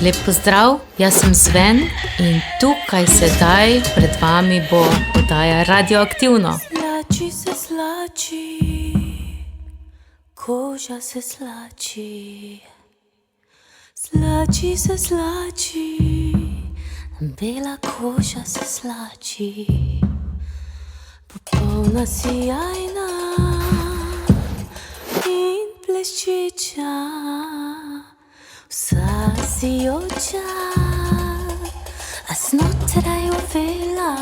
Lep pozdrav, jaz sem Sven in tukaj sedaj pred vami bo oddaja Radioaktivno. Slači se slači, koža se slači. Slači se slači, bela koža se slači. Popolna sijajna in bleščeča, vsa sijoča, a znotraj uvela.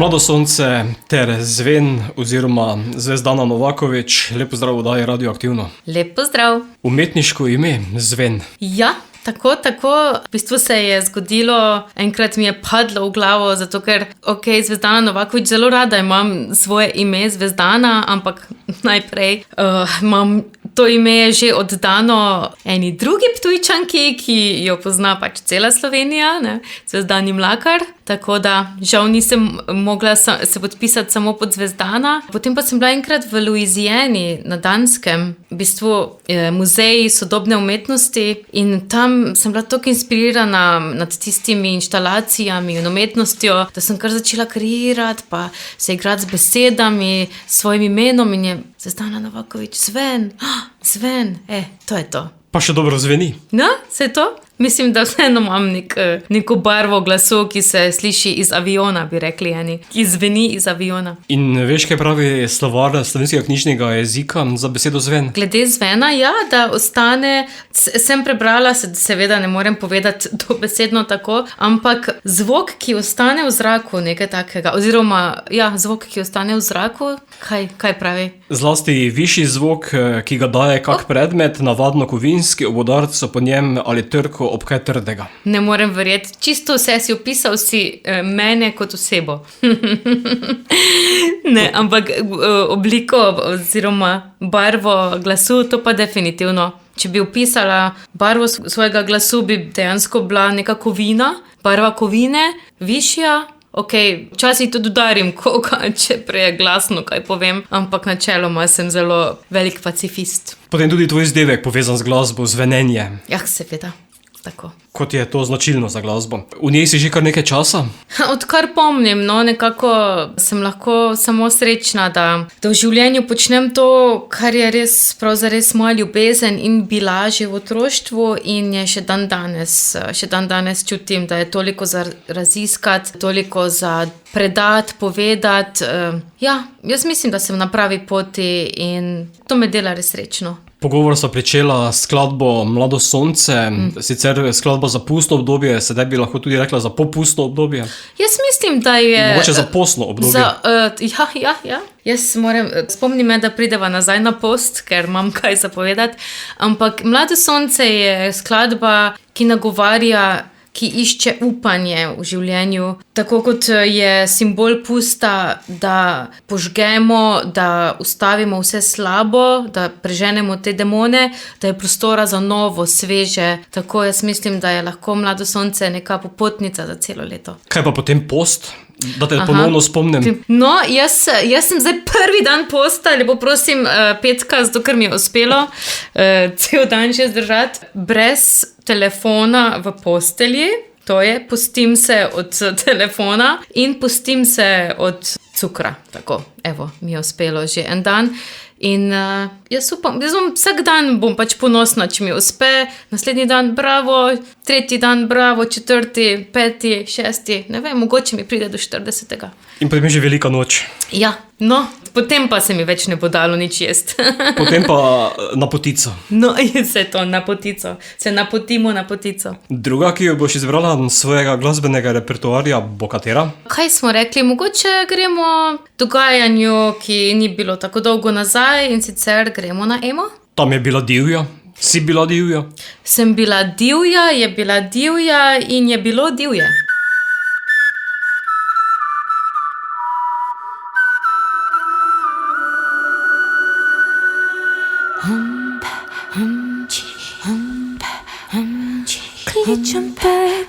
Mlado sonce ter Zven oziroma Zvezdana Novaković, lep pozdrav v oddaji Radioaktivno. Lep pozdrav. Umetniško ime Zven. Ja, tako. V bistvu se je zgodilo, enkrat mi je padlo v glavo, zato ker, Zvezdana Novaković, zelo rada imam svoje ime Zvezdana, ampak najprej imam to ime je že oddano eni drugi Ptujčanki, ki jo pozna pač cela Slovenija, ne? Zvezdani Mlakar, tako da žal nisem mogla se podpisati samo pod Zvezdana. Potem pa sem bila enkrat v Louisiani na Danskem, v bistvu muzej sodobne umetnosti, in tam sem bila toliko inspirirana nad tistimi inštalacijami in umetnostjo, da sem kar začela kreirati, pa se igrati z besedami, s svojim imenom, in je Zvezdana Novaković, Sven, to je to. Pa še dobro zveni. No, se je to? Mislim, da vseeno imam neko barvo glasu, ki se sliši iz aviona, bi rekli eni, ki zveni iz aviona. In veš, kaj pravi slovar slovenskega knjižnega jezika za besedo zven? Glede zvena, ja, da ostane, sem prebrala, seveda ne morem povedati dobesedno tako, ampak zvok, ki ostane v zraku, nekaj takega, oziroma, ja, zvok, ki ostane v zraku, kaj pravi? Zlasti višji zvok, ki ga daje kak predmet, navadno kovinski, ob udarcu po njem ali trku ob kaj trdega. Ne morem verjeti, čisto vse si opisal si mene kot osebo. Ne, ampak obliko oziroma barvo glasu, to pa definitivno. Če bi opisala barvo svojega glasu, bi dejansko bila neka kovina, barva kovine, višja. Včasih tudi udarim koga, če prej glasno kaj povem, ampak načeloma sem zelo velik pacifist. Potem tudi tvoj izdevek povezan z glasbo, zvenenje. Ja, seveda. tako. Kot je to značilno za glasbo. V njej si že kar nekaj časa? Odkar pomnim, no, nekako sem lahko samo srečna, da v življenju počnem to, kar je res, pravzaprav moja ljubezen in bila že v otroštvu in je še dan danes čutim, da je toliko za raziskati, toliko za predati, povedati. Ja, jaz mislim, da sem na pravi poti in to me dela res srečno. Pogovor sva pričela s skladbo Mlado sonce, sicer skladba za pustno obdobje, sedaj bi lahko tudi rekla za popustno obdobje. Jaz mislim, da je... Mogoče za postno obdobje. Ja. Jaz spomnim me, da prideva nazaj na post, ker imam kaj zapovedati, ampak Mlado sonce je skladba, ki nagovarja, ki išče upanje v življenju. Tako kot je simbol pusta, da požgemo, da ustavimo vse slabo, da preženemo te demone, da je prostora za novo, sveže. Tako jaz mislim, da je lahko Mlado sonce neka popotnica za celo leto. Kaj pa potem post? Da te ponovno spomnim. No, jaz sem zdaj prvi dan posta, lepo prosim, petka, zato ker mi je uspelo cel dan že zdržati, brez telefona v postelji, to je, pustim se od telefona in pustim se od cukra. Tako, evo, mi je uspelo že en dan. In jaz upam, vsak dan bom pač ponosna, če mi uspe, naslednji dan bravo, tretji dan bravo, četrti, peti, šesti, ne vem, mogoče mi pride do 40. In potem je že velika noč. Ja, no, potem pa se mi več ne bo dalo nič jest. Potem pa na potico. No, se to na potico, se napotimo na potico. Druga, ki jo boš izbrala svojega glasbenega repertoarja, bo katera? Kaj smo rekli, mogoče gremo dogajanju, ki ni bilo tako dolgo nazaj, in sicer gremo na Emo. Tam je bila divja. Si bila divja? Sem bila divja, je bila divja in je bilo divje. Kličem te,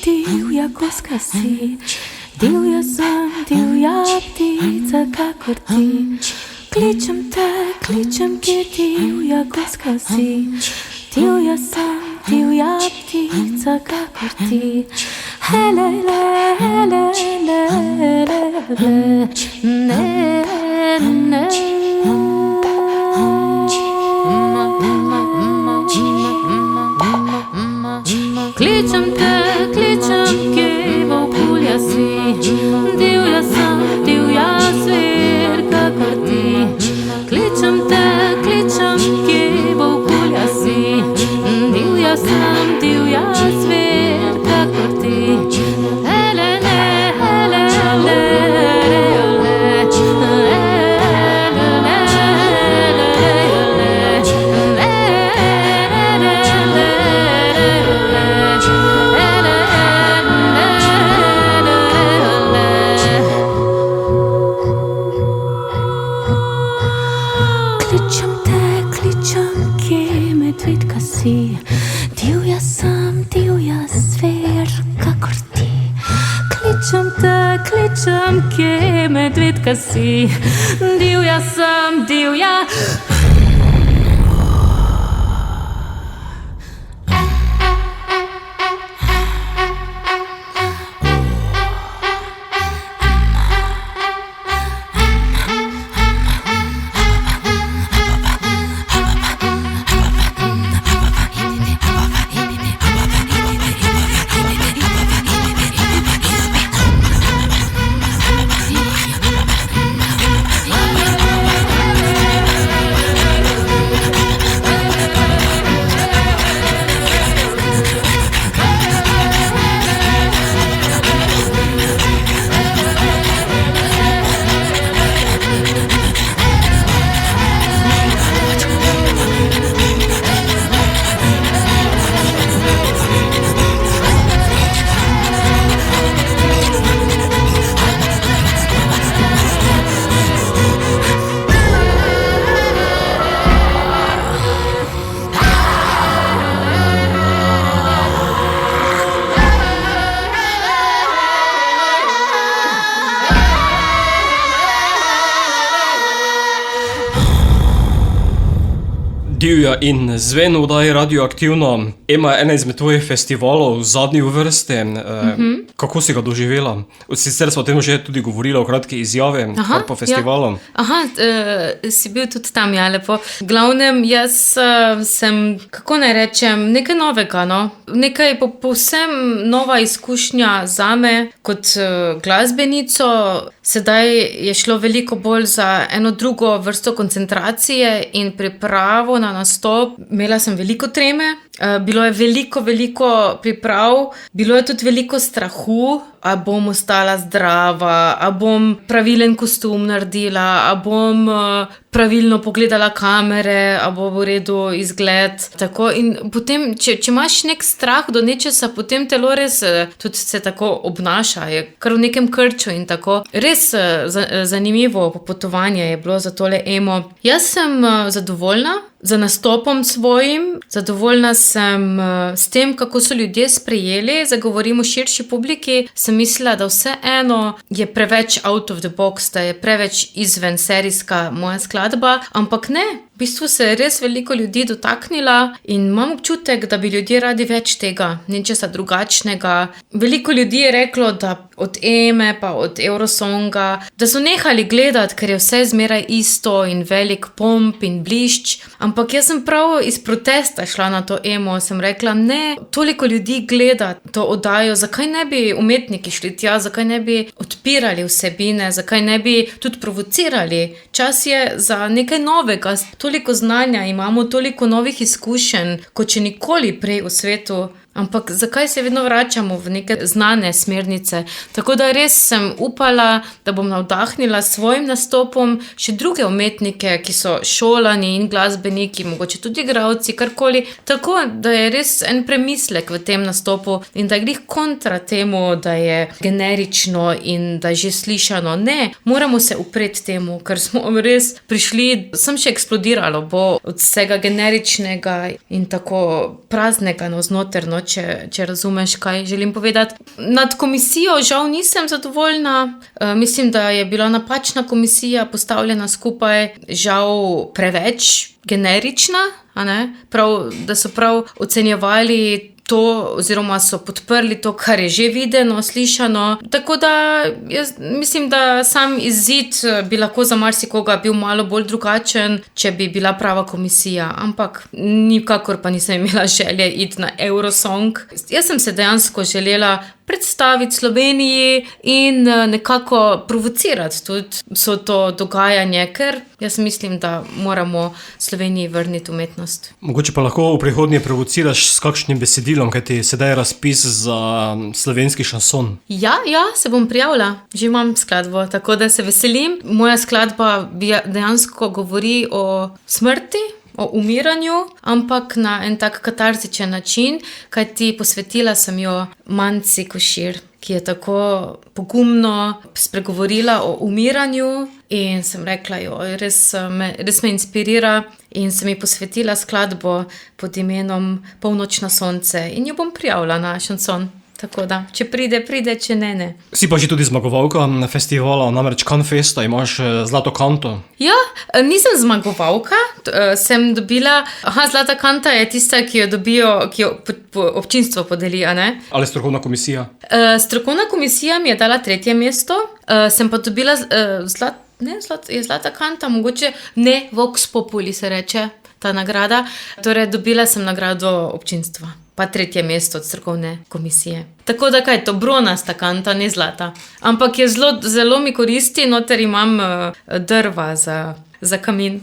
divja koska si. Divja sem, divja ptica, kakor ti. Kličem te, divja koska si. Divja sem, divja ptica, kakor ti. Hele, hele, hele, hele, ne, ne. Kličem te, kje volkulja si. Divja sem, divja zver, kakor ti. Kličem te, kje volkulja si. Divja sem, divja zver, kakor ti. Hele, le, hele, le, divja sem, divja zver, kakor ti. Kličem te, kje medvedka si. Divja sem, divja. Divja in Zven v oddaji Radioaktivno. Ema je ena izmed tvojih festivalov, zadnji v vrsti. Kako si ga doživela? Sicer smo o tem že tudi govorili, o kratki izjavi, kar po festivalu. Si bil tudi tam, ja, lepo. V glavnem, jaz sem, kako naj rečem, nekaj novega, no? Nekaj povsem nova izkušnja zame kot glasbenico. Sedaj je šlo veliko bolj za eno drugo vrsto koncentracije in pripravo na nastop. Imela sem veliko treme, bilo je veliko priprav, bilo je tudi veliko strahu, a bom ostala zdrava, a bom pravilen kostum naredila, a bom pravilno pogledala kamere, a bo v redu izgled. Tako. In potem, če imaš nek strah do nečesa, potem telo res tudi se tako obnaša, je kar v nekem krču in tako. Res zanimivo popotovanje je bilo za tole emo. Jaz sem zadovoljna za nastopom svojim, zadovoljna sem s tem, kako so ljudje sprejeli, zagovorim v širši publiki, sem mislila, da vseeno je preveč out of the box, da je preveč izven serijska moja skladba, ampak ne. V bistvu se je res veliko ljudi dotaknila in imam občutek, da bi ljudje radi več tega, nečesa drugačnega. Veliko ljudi je reklo, da od Eme pa od Eurosonga, da so nehali gledati, ker je vse zmeraj isto in velik pomp in blišč. Ampak jaz sem prav iz protesta šla na to Emo, sem rekla, ne, toliko ljudi gleda to oddajo, zakaj ne bi umetniki šli tja, zakaj ne bi odpirali vsebine, zakaj ne bi tudi provocirali. Čas je za nekaj novega, toliko znanja imamo, toliko novih izkušenj, kot še nikoli prej v svetu. Ampak zakaj se vedno vračamo v neke znane smernice? Tako da res sem upala, da bom navdahnila s svojim nastopom še druge umetnike, ki so šolani in glasbeniki, mogoče tudi igralci, karkoli. Tako da je res en premislek v tem nastopu in da je glih kontra temu, da je generično in da je že slišano. Ne, moramo se upreti temu, ker smo res prišli, sem še eksplodiralo, bo od vsega generičnega in tako praznega navznoter, če razumeš, kaj želim povedati. Nad komisijo žal nisem zadovoljna. Mislim, da je bila napačna komisija postavljena skupaj, žal preveč generična, a ne? Da so prav ocenjevali to, oziroma so podprli to, kar je že videno, slišano. Tako da jaz mislim, da sam izid bi lahko za marsikoga bil malo bolj drugačen, če bi bila prava komisija. Ampak nikakor pa nisem imela želje iti na Eurosong. Jaz sem se dejansko želela predstaviti Sloveniji in nekako provocirati tudi vso to dogajanje, ker jaz mislim, da moramo Sloveniji vrniti umetnost. Mogoče pa lahko v prihodnje provociraš s kakšnim besedilom, kaj ti sedaj je razpis za slovenski šanson. Ja, se bom prijavila. Že imam skladbo, tako da se veselim. Moja skladba dejansko govori o smrti, o umiranju, ampak na en tak katarzičen način, kajti posvetila sem jo Manci Košir, ki je tako pogumno spregovorila o umiranju in sem rekla, res me inspirira in sem ji posvetila skladbo pod imenom Polnoč na sonce in jo bom prijavila na šanson. Tako da, če pride, če ne. Si pa že tudi zmagovalka na festivala, namreč Canfesta, imaš zlato kanto. Ja, nisem zmagovalka, sem dobila, zlata kanta je tista, ki jo dobijo, ki jo občinstvo podeli, a ne? Ali strokovna komisija? Strokovna komisija mi je dala 3. mesto, sem pa dobila zlata kanta, mogoče ne, Vox Populi se reče ta nagrada, torej dobila sem nagrado občinstva. Pa 3. mesto od strokovne komisije. Tako da to bronasta kanta, ne zlata. Ampak je zelo mi koristi, noter imam drva za kamin.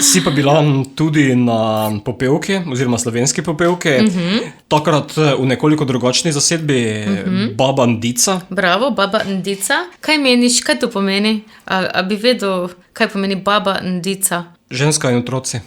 Si pa bila tudi na popevki, oziroma slovenski popevki, takrat v nekoliko drugačni zasedbi, Baba Ndica. Bravo, Baba Ndica. Kaj meniš, kaj to pomeni? A bi vedel, kaj pomeni Baba Ndica? Ženska in otroci.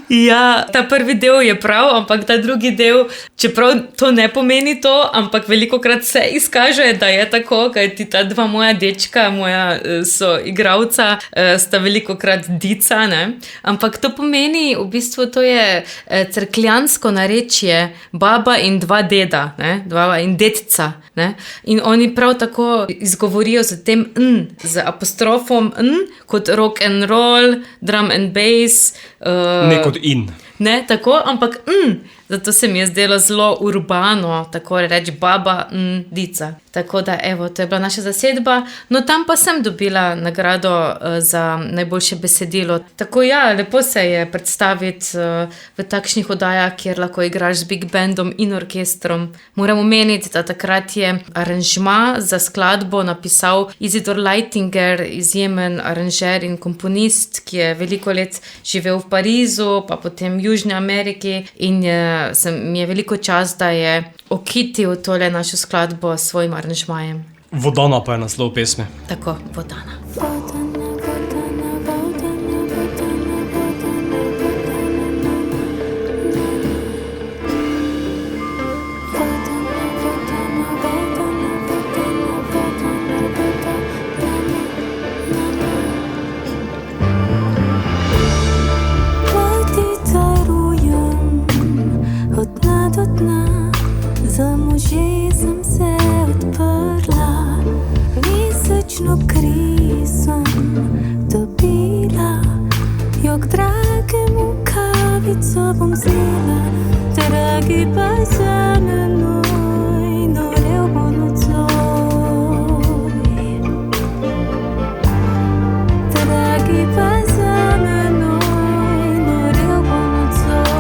Ja, ta prvi del je prav, ampak ta drugi del, čeprav to ne pomeni to, ampak velikokrat se izkaže, da je tako, kajti ta dva moja dečka, moja soigralca, sta velikokrat dica, ne? Ampak to pomeni, v bistvu to je cerkljansko narečje baba in dva deda, ne? Baba in dedca, ne? In oni prav tako izgovorijo z tem n, z apostrofom n, kot rock and roll, drum and bass. Ne kot in. Ne, tako, ampak zato se mi je zdelo zelo urbano, tako reči baba, dica. Tako da, evo, to je bila naša zasedba. No, tam pa sem dobila nagrado za najboljše besedilo. Tako ja, lepo se je predstaviti v takšnih oddajah, kjer lahko igraš z big bandom in orkestrom. Moram omeniti, da takrat je aranžma za skladbo napisal Isidor Leitinger, izjemen aranžer in komponist, ki je veliko let živel v Parizu, pa potem v Južni Ameriki in mi je veliko čas, da je okitil tole našo skladbo s svojim aranžmajem. Vodana pa je naslov pesmi. Tako, Vodana. Za možje sem se odprla, mesečno kri sem dobila, jo k dragemu kavico bom vzela, dragi pa za menoj, norel bo nocoj. Dragi pa za menoj, norel bo nocoj.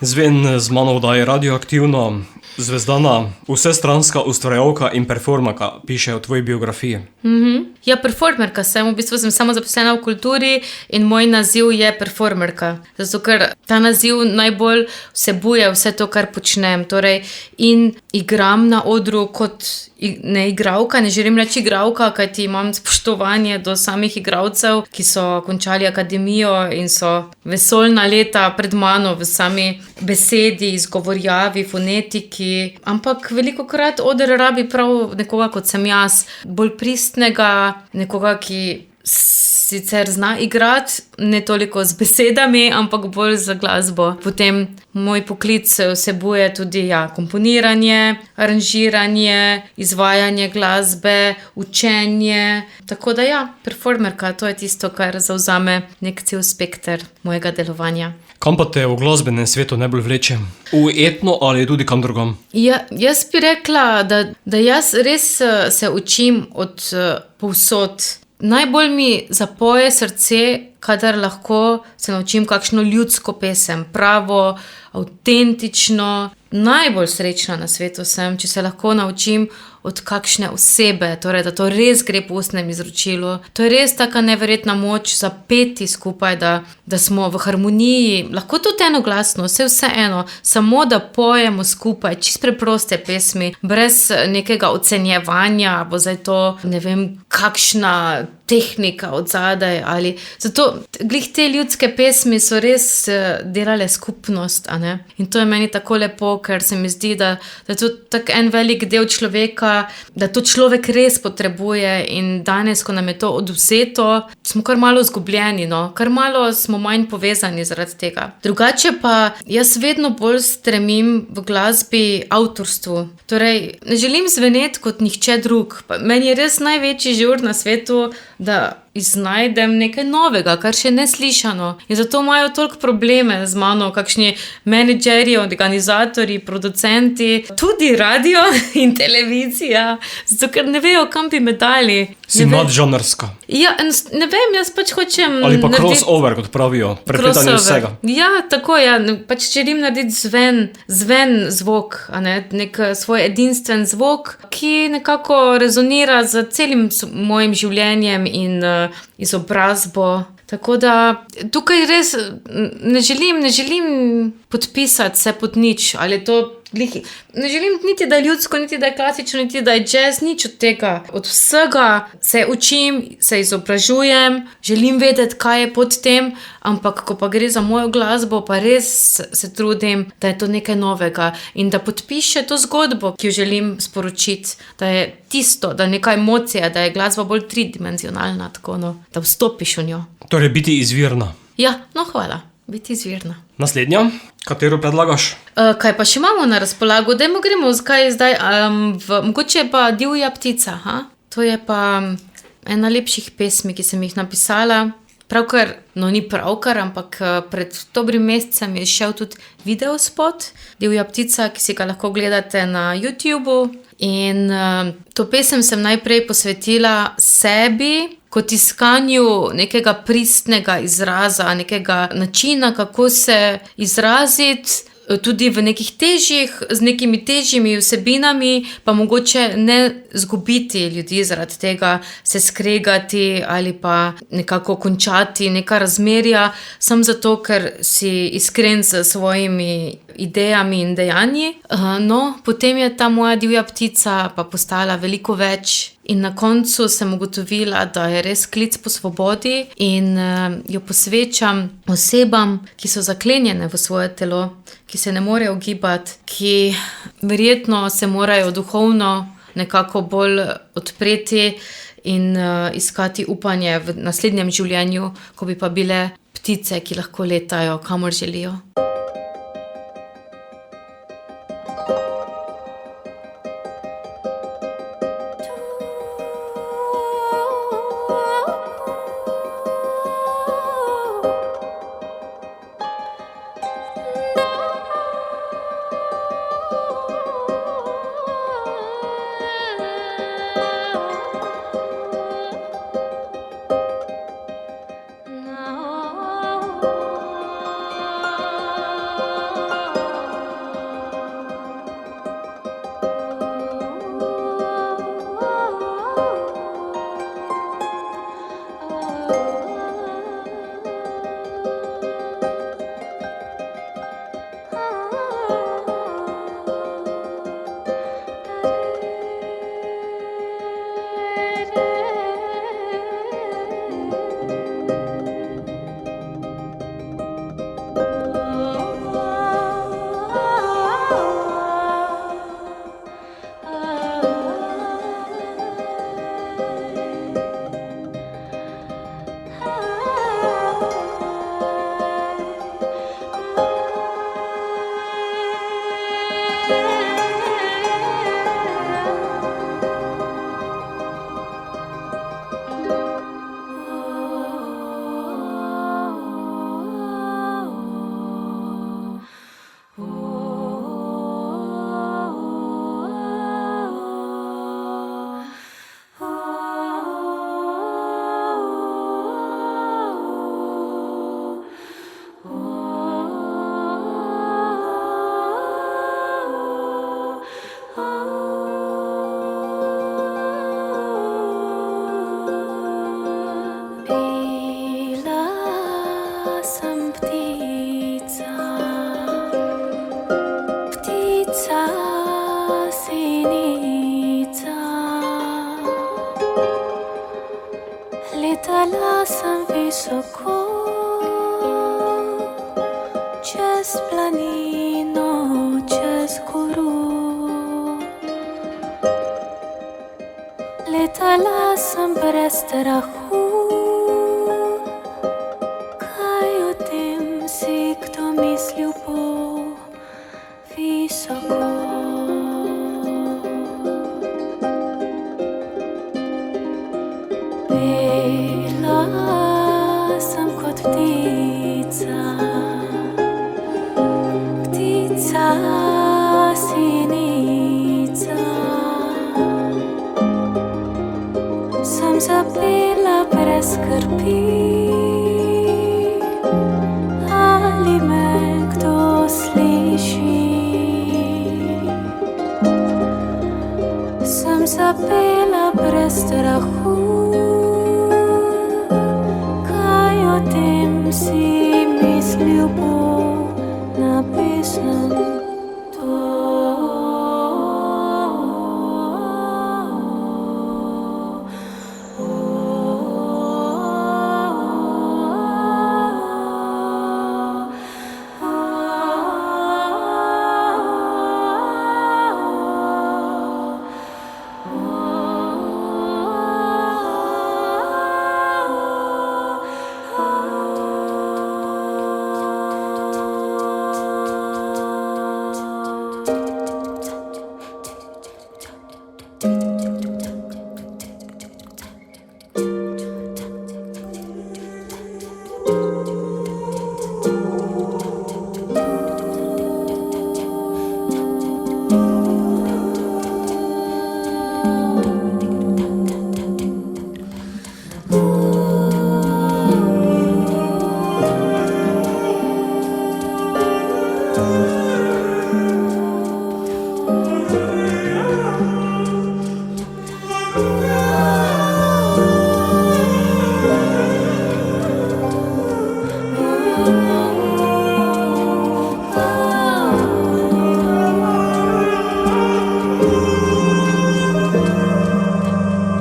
Zven z mano vdaje Radioaktivno, Zvezdana, vsestranska ustvarjalka in performerka, piše o tvoji biografiji. Ja, performerka sem, v bistvu sem samo zaposlena v kulturi in moj naziv je performerka. Zato, ker ta naziv najbolj vsebuje vse to, kar počnem. Torej, in igram na odru kot ne igralka, ne želim reči igralka, kajti imam spoštovanje do samih igralcev, ki so končali akademijo in so vesoljna leta pred mano v sami besedi, izgovorjavi, fonetiki, ampak velikokrat oder rabi prav nekoga, kot sem jaz, bolj pristnega, nekoga, ki sicer zna igrati, ne toliko z besedami, ampak bolj z glasbo. Potem moj poklic vsebuje tudi komponiranje, aranžiranje, izvajanje glasbe, učenje. Tako da performerka, to je tisto, kar zavzame nek cel spekter mojega delovanja. Kam pa te v glasbenem svetu najbolj vleče? V etno ali tudi kam drugam? Jaz bi rekla, da jaz res se učim od povsod. Najbolj mi zapoje srce, kadar lahko se naučim kakšno ljudsko pesem, pravo, avtentično. Najbolj srečna na svetu sem, če se lahko naučim od kakšne osebe, torej da to res gre po ustnem izročilu. To je res taka neverjetna moč zapeti skupaj, da smo v harmoniji, lahko tudi enoglasno, vseeno, samo da pojemo skupaj, čisto preproste pesmi, brez nekega ocenjevanja, bo zdaj to, ne vem, kakšna tehnika od zadaj ali... Zato glih te ljudske pesmi so res delale skupnost, a ne? In to je meni tako lepo, ker se mi zdi, da je to tak en velik del človeka, da to človek res potrebuje in danes, ko nam je to odvzeto, smo kar malo izgubljeni, no? Kar malo smo manj povezani zaradi tega. Drugače pa jaz vedno bolj stremim v glasbi avtorstvu. Torej, ne želim zveneti kot nihče drug. Meni je res največji žur na svetu, da iznajdem nekaj novega, kar še ne slišano. In zato imajo toliko probleme z mano, kakšni menedžerji, organizatorji, producenti, tudi radio in televizija, zato ker ne vejo, kam bi me dali. Si nadžanrska. Ne vem, jaz pač hočem... Ali pa crossover, kot pravijo, prepletanje vsega. Tako, pač želim narediti zven zvok, a ne, nek svoj edinstven zvok, ki nekako rezonira z celim mojim življenjem in izobrazbo. Tako da tukaj res ne želim podpisati se pod nič, ali to ne želim niti, da je ljudsko, niti, da je klasično, niti, da je jazz, nič od tega. Od vsega se učim, se izobražujem, želim vedeti, kaj je pod tem, ampak ko pa gre za mojo glasbo, pa res se trudim, da je to nekaj novega in da podpiše to zgodbo, ki jo želim sporočiti, da je tisto, da je neka emocija, da je glasba bolj tridimenzionalna, tako, da vstopiš v njo. Torej biti izvirna. Hvala. Biti izvirna. Naslednja, katero predlagaš? Kaj pa še imamo na razpolago? Gremo zdaj, mogoče pa Divja ptica. To je pa ena lepših pesmi, ki sem jih napisala. Pravkar, ni pravkar, ampak pred dobrim mesecem je šel tudi videospot Divja ptica, ki si ga lahko gledate na YouTubeu. In to pesem sem najprej posvetila sebi, kot iskanju nekega pristnega izraza, nekega načina, kako se izraziti, tudi v z nekimi težjimi vsebinami, pa mogoče ne zgubiti ljudi zaradi tega, se skregati ali pa nekako končati neka razmerja, samo zato, ker si iskren s svojimi idejami in dejanji. Potem je ta moja divja ptica pa postala veliko več in na koncu sem ugotovila, da je res klic po svobodi in jo posvečam osebam, ki so zaklenjene v svoje telo, ki se ne morejo gibati, ki verjetno se morajo duhovno nekako bolj odpreti in iskati upanje v naslednjem življenju, ko bi pa bile ptice, ki lahko letajo, kamor želijo. Letala sem visoko, čez planino, čez goro. Letala sem brez strahu, kaj o tem si kdo mislil bo visoko. Bela sem kot ptica, ptica sinica. Sem zapela brez skrbi, ali me kdo sliši. Sem zapela brez strahu, kaj o tem si mislil bo napisam to.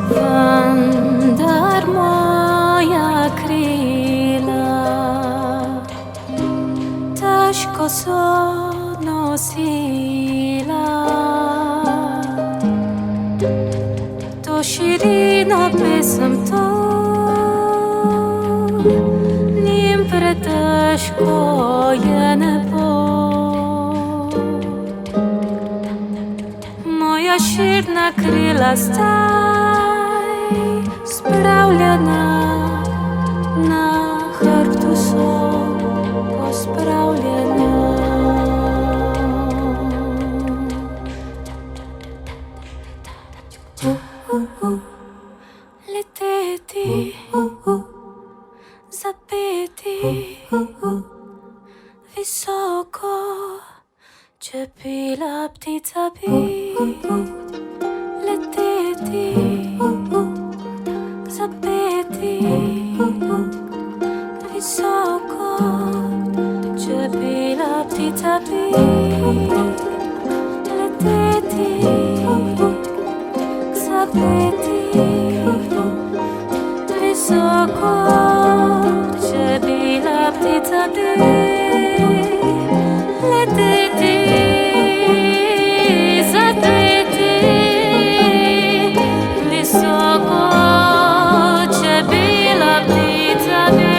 Vendar moja krila težko so nosila to širino pesem to, njim pretežko je nebo. Moja širna krila zdaj spravljena na hrbtu so pospravljena. Leteti, zapeti visoko, če bila ptica bi. Leteti, zapeti visoko, če bila ptica bi. Leteti, zapeti visoko, če bila ptica bi. Leteti, zapeti visoko, če bila ptica bi.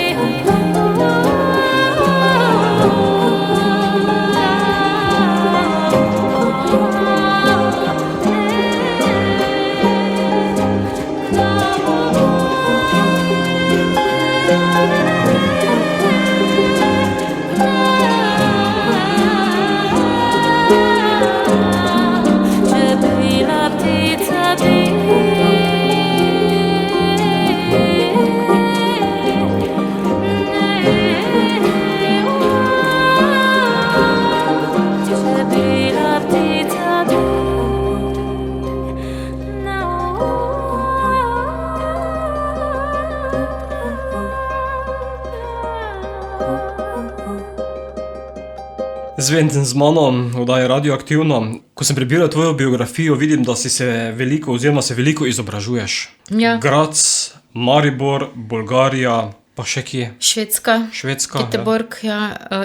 Zven z mano, oddaja Radioaktivno. Ko sem prebiral tvojo biografijo, vidim, da si se veliko oziroma se veliko izobražuješ. Ja. Graz, Maribor, Bolgarija, pa še kje? Švedska, Švedska, Göteborg,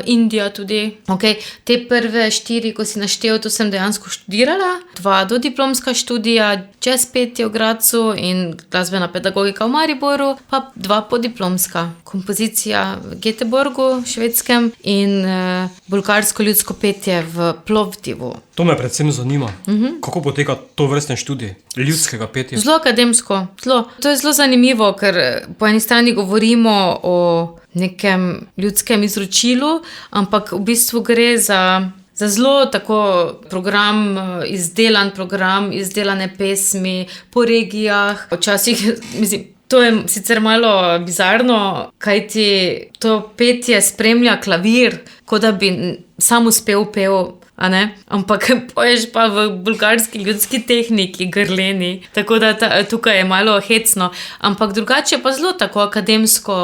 Indija tudi. Okay. Te prve 4, ko si naštel, to sem dejansko študirala. 2 dodiplomska študija, jazz petje v Gradcu in glasbena pedagogika v Mariboru, pa 2 podiplomska. Kompozicija v Göteborgu, švedskem in bolgarsko ljudsko petje v Plovdivu. To me predvsem zanima. Kako poteka to vrstne študij ljudskega petja? Zelo akademsko, zelo. To je zelo zanimivo, ker po eni strani govorimo o nekem ljudskem izročilu, ampak v bistvu gre za zelo tako izdelan program, izdelane pesmi po regijah. Včasih, mislim, to je sicer malo bizarno, kajti to petje spremlja klavir, kot da bi sam uspel pel. Ampak poješ pa v bolgarski ljudski tehniki, grleni, tako da tukaj je malo hecno, ampak drugače pa zelo tako akademsko,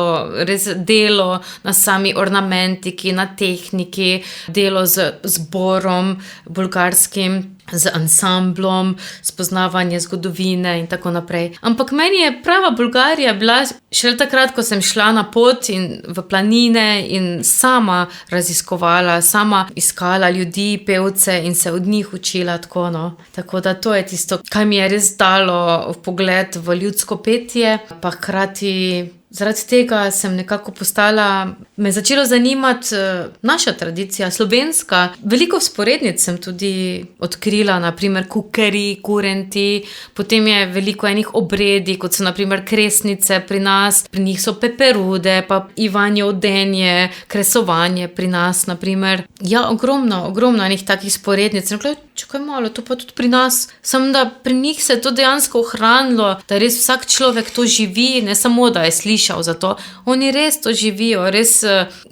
res delo na sami ornamentiki, na tehniki, delo z zborom bolgarskim, z ansamblom, spoznavanje zgodovine in tako naprej. Ampak meni je prava Bolgarija bila šele takrat, ko sem šla na pot in v planine in sama raziskovala, sama iskala ljudi, pevce in se od njih učila tako, no. Tako da to je tisto, kaj mi je res dalo vpogled v ljudsko petje, pa hkrati zaradi tega sem nekako me začelo zanimati naša tradicija, slovenska. Veliko vzporednic sem tudi odkrila, naprimer kukeri, kurenti, potem je veliko enih obredi, kot so naprimer kresnice pri nas, pri njih so peperude, pa ivanje odenje, kresovanje pri nas, naprimer. Ja, ogromno enih takih vzporednic. Sem rekla, čakaj malo, to pa tudi pri nas. Samo da pri njih se je to dejansko ohranilo, da res vsak človek to živi, ne samo, da je slišal za to. Oni res to živijo, res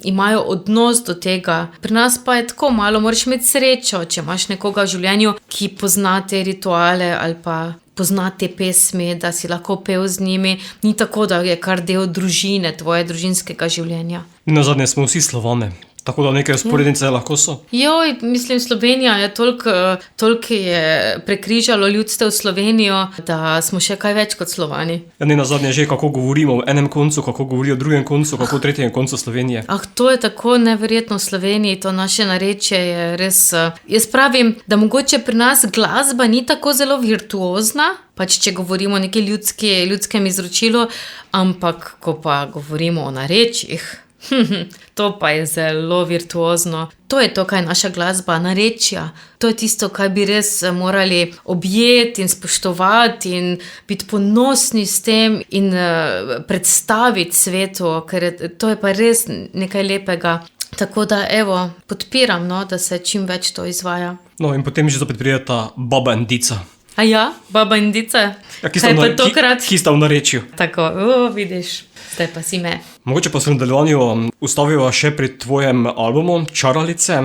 imajo odnos do tega. Pri nas pa je tako, malo moraš imeti srečo, če imaš nekoga v življenju, ki pozna te rituale ali pa pozna te pesmi, da si lahko pel z njimi. Ni tako, da je kar del družine, tvoje družinskega življenja. Nazadnje smo vsi Slovane. Tako da neke vzporednice lahko so. Joj, mislim, Slovenija je toliko je prekrižalo ljudstev v Slovenijo, da smo še kaj več kot Slovani. Ja, ne nazadnje že, kako govorimo v enem koncu, kako govorijo v drugem koncu, kako v tretjem koncu Slovenije. To je tako neverjetno v Sloveniji, to naše narečje je res... Jaz pravim, da mogoče pri nas glasba ni tako zelo virtuozna, pač če govorimo o neki ljudskem izročilu, ampak ko pa govorimo o narečjih, to pa je zelo virtuozno. To je to, kaj je naša glasba, narečja. To je tisto, kaj bi res morali objeti in spoštovati in biti ponosni s tem in predstaviti svetu, ker to je pa res nekaj lepega. Tako da, evo, podpiram, no, da se čim več to izvaja. No, in potem že zopet pride ta baba in dica. A ja, baba in dica? Ja, ki sta v narečju. Tako, vidiš, zdaj pa si me. Mogoče pa se v nadaljevanju ustaviva še pri tvojem albumu Čaralice,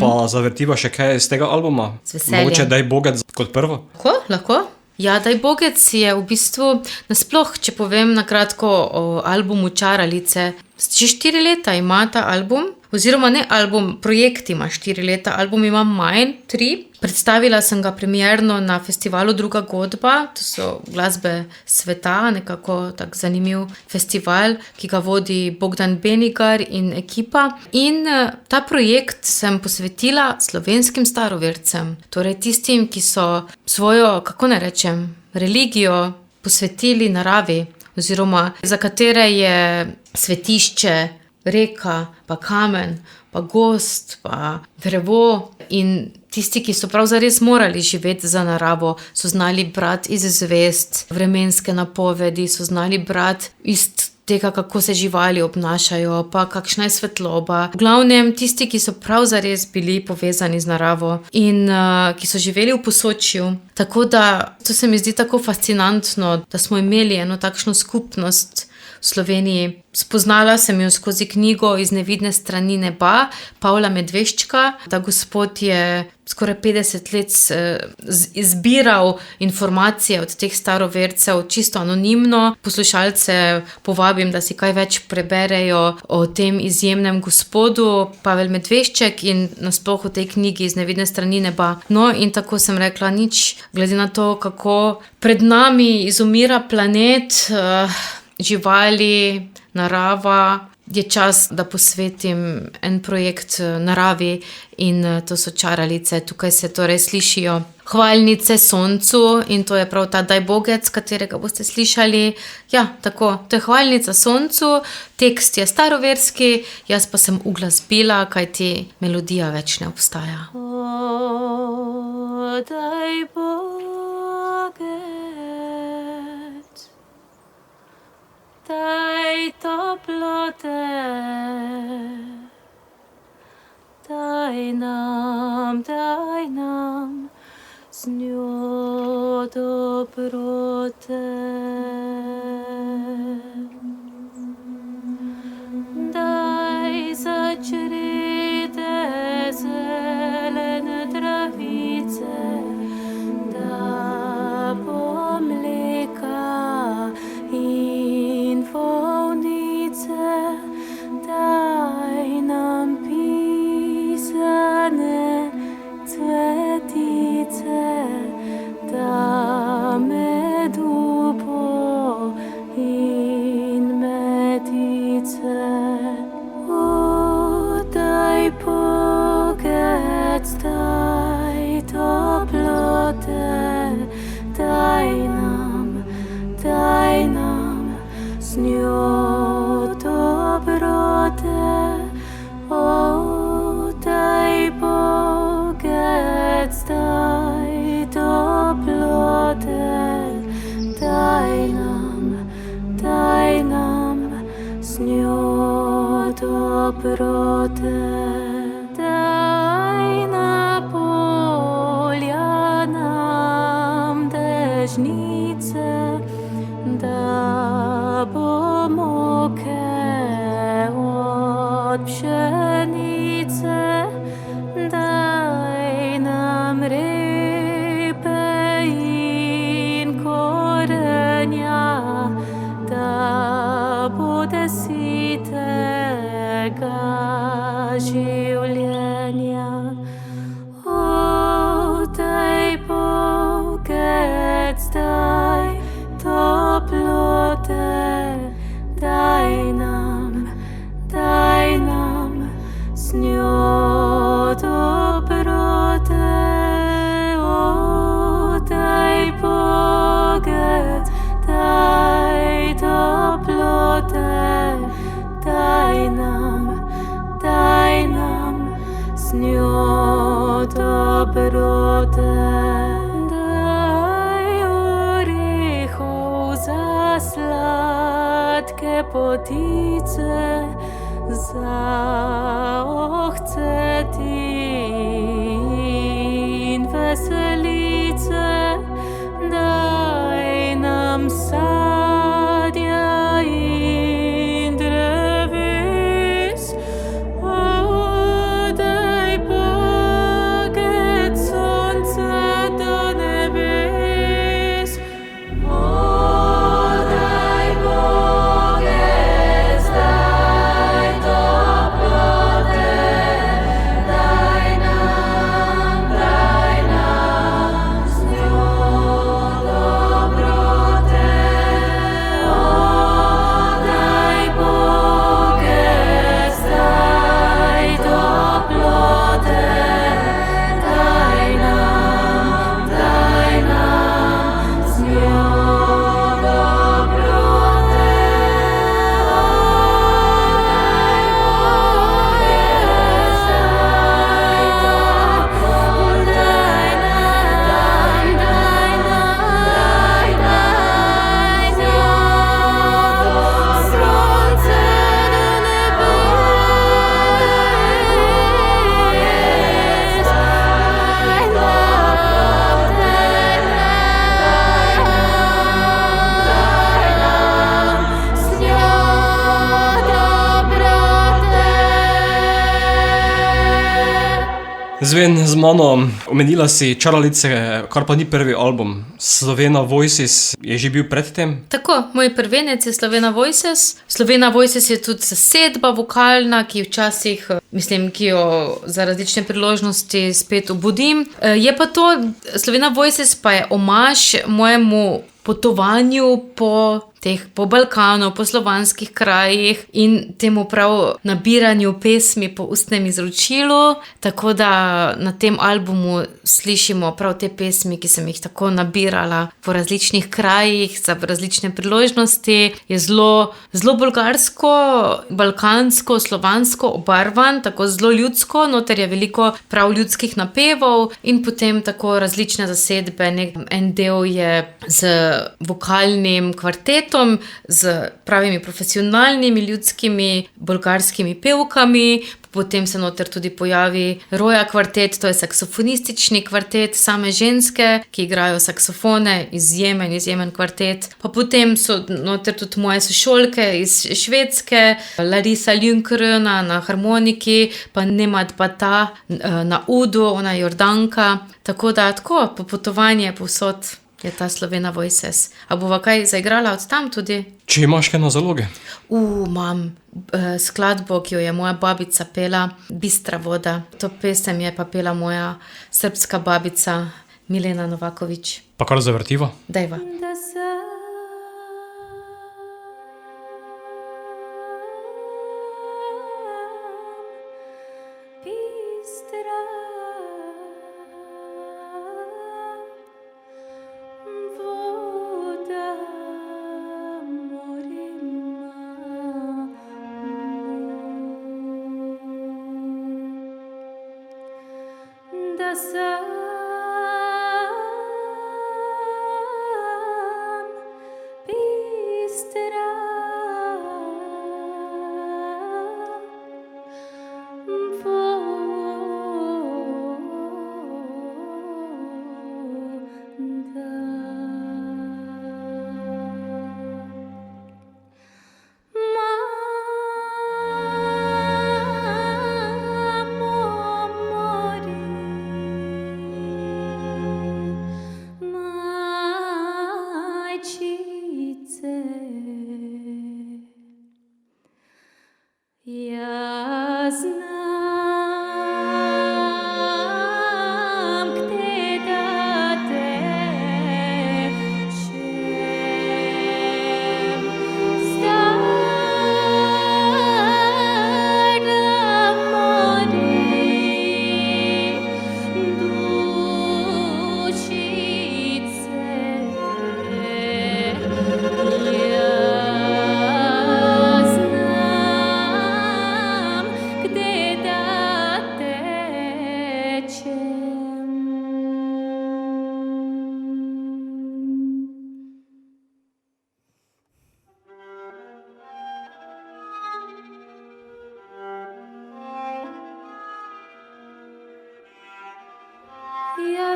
pa zavrtiva še kaj iz tega albuma. Z veseljem. Mogoče Daj Bogec kot prvo. Lahko? Ja, Daj Bogec je v bistvu, nasploh, če povem na kratko o albumu Čaralice, že 4 leta ima ta album, oziroma ne album, projekt ima 4 leta, album ima manj, 3. Predstavila sem ga premierno na festivalu Druga godba, to so glasbe sveta, nekako tak zanimiv festival, ki ga vodi Bogdan Benigar in ekipa. In ta projekt sem posvetila slovenskim starovercem, torej tistim, ki so svojo, kako naj rečem, religijo posvetili naravi, oziroma za katere je svetišče, reka, pa kamen, pa gozd, pa drevo in tisti, ki so prav zares morali živeti za naravo, so znali brati iz zvezd, vremenske napovedi, so znali brati iz tega, kako se živali obnašajo, pa kakšna je svetloba. V glavnem, tisti, ki so prav zares bili povezani z naravo in ki so živeli v Posočju. Tako da, to se mi zdi tako fascinantno, da smo imeli eno takšno skupnost v Sloveniji. Spoznala sem jo skozi knjigo Iz nevidne strani neba, Pavla Medveščka. Ta gospod je skoraj 50 let izbiral informacije od teh starovercev, čisto anonimno. Poslušalce povabim, da si kaj več preberejo o tem izjemnem gospodu, Pavel Medvešček, in nasploh o tej knjigi Iz nevidne strani neba. No, in tako sem rekla, nič, glede na to, kako pred nami izumira planet, živali, narava, je čas, da posvetim en projekt naravi in to so čaralice. Tukaj se torej slišijo hvalnice soncu in to je prav ta Daj Bogec, katerega boste slišali. Ja, tako, to je hvalnica soncu, tekst je staroverski, jaz pa sem uglasbila, kajti melodija več ne obstaja. O, daj Bogec, daj toplote, daj nam z njo dobrote. Daj začrete zelene travice, da bo mleka in volnice, daj nam pisane cvetice, da medu bo in medice. O, daj Bogec, daj toplote, daj nam z njo dobrote. O, daj Bogec, daj toplote, daj nam z njo dobrote. Daj na polja nam dežnice, da bo moke od pšenice, daj nam repe in korenja, da bude sitega življenja. O, daj Bogec, daj toplote, daj nam z njo dobrote. O, daj Bogec, daj toplote, daj nam z njo dobrote. Daj orehov za sladke potice, za ohceti in veselice, daj nam sadja in dreves. O, daj Bogec, sonce do nebes. O, daj Bogec, daj toplote, daj nam z njo dobrote. O, daj Bogec, daj toplote, daj nam z njo dobrote. O, daj Bogec, daj toplote, daj sonce do nebes, daj nam z njo dobrote. Zven z mano, omenila si čaralice, kar pa ni prvi album. Slovena Voices je že bil predtem. Tako, moj prvenec je Slovena Voices. Slovena Voices je tudi zasedba vokalna, ki včasih, ki jo za različne priložnosti spet obudim. Je pa to, Slovena Voices pa je omaž mojemu potovanju po teh po Balkanu, po slovanskih krajih in temu prav nabiranju pesmi po ustnem izročilu. Tako da na tem albumu slišimo prav te pesmi, ki sem jih tako nabirala po različnih krajih, za različne priložnosti. Je zelo bolgarsko, balkansko, slovansko obarvan, tako zelo ljudsko, noter je veliko prav ljudskih napevov in potem tako različne zasedbe. En del je z vokalnim kvartetom, z pravimi profesionalnimi ljudskimi bolgarskimi pevkami. Potem se noter tudi pojavi Roja kvartet, to je saksofonistični kvartet, same ženske, ki igrajo saksofone, izjemen kvartet. Pa potem so noter tudi moje sošolke iz Švedske, Larisa Ljunkröna na harmoniki, pa Nemad Bata na udu, ona je Jordanka. Tako da tako, popotovanje povsod je ta Slovena Voices. A bova kaj zaigrala od tam tudi? Če imaš kaj na zaloge? Imam skladbo, ki jo je moja babica pela, Bistra voda. To pesem je pa pela moja srbska babica Milena Novaković. Pa kar zavrtiva? Dajva. Da sam bistra voda morima, da sam bistra ja znam gde da tečem, stara more, dušice, ja znam gde da tečem. Ja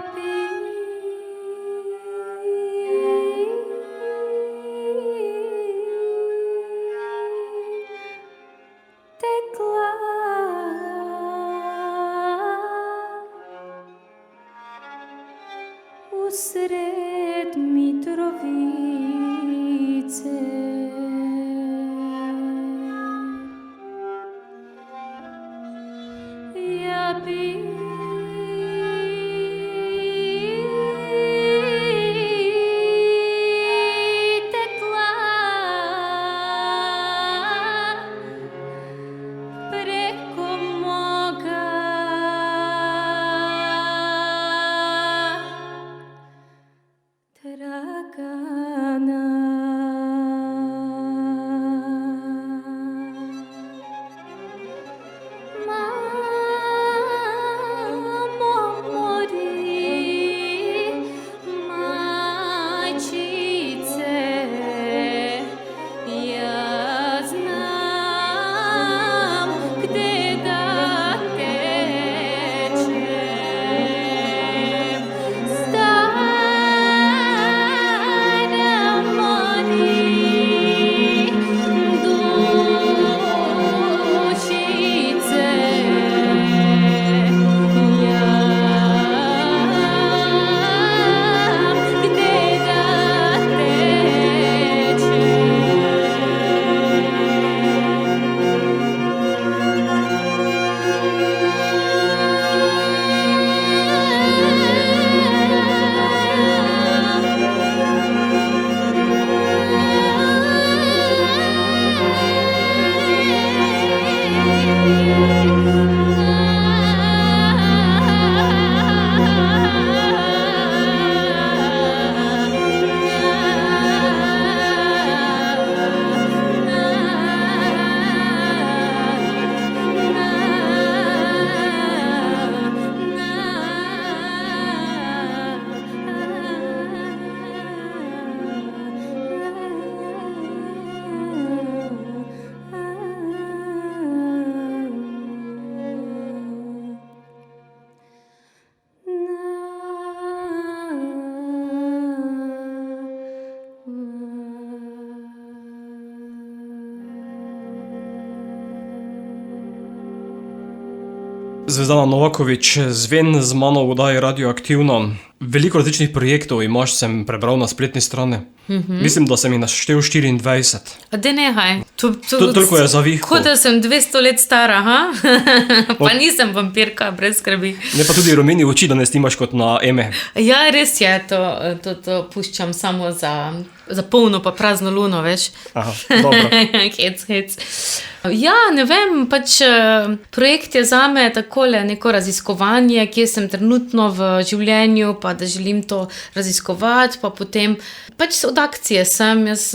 tekla usred Mitrovice. Ja Zvezdana Novaković, zven z mano v oddaji Radioaktivno. Veliko različnih projektov imaš, sem prebral na spletni strani. Mislim, da sem jih naštel 24. A da nehaj. Toliko je zavihko. Kot da sem 200 let stara, ha? Pa nisem vampirka, brez skrbi. Ne pa tudi rumeni oči, da ne snimaš kot na Eme. Ja, res je, to puščam samo za polno pa prazno luno, veš. Aha, dobro. Hec. Ja, ne vem, pač projekt je zame takole neko raziskovanje, kje sem trenutno v življenju, pa da želim to raziskovati, pa potem pač od akcije sem, jaz,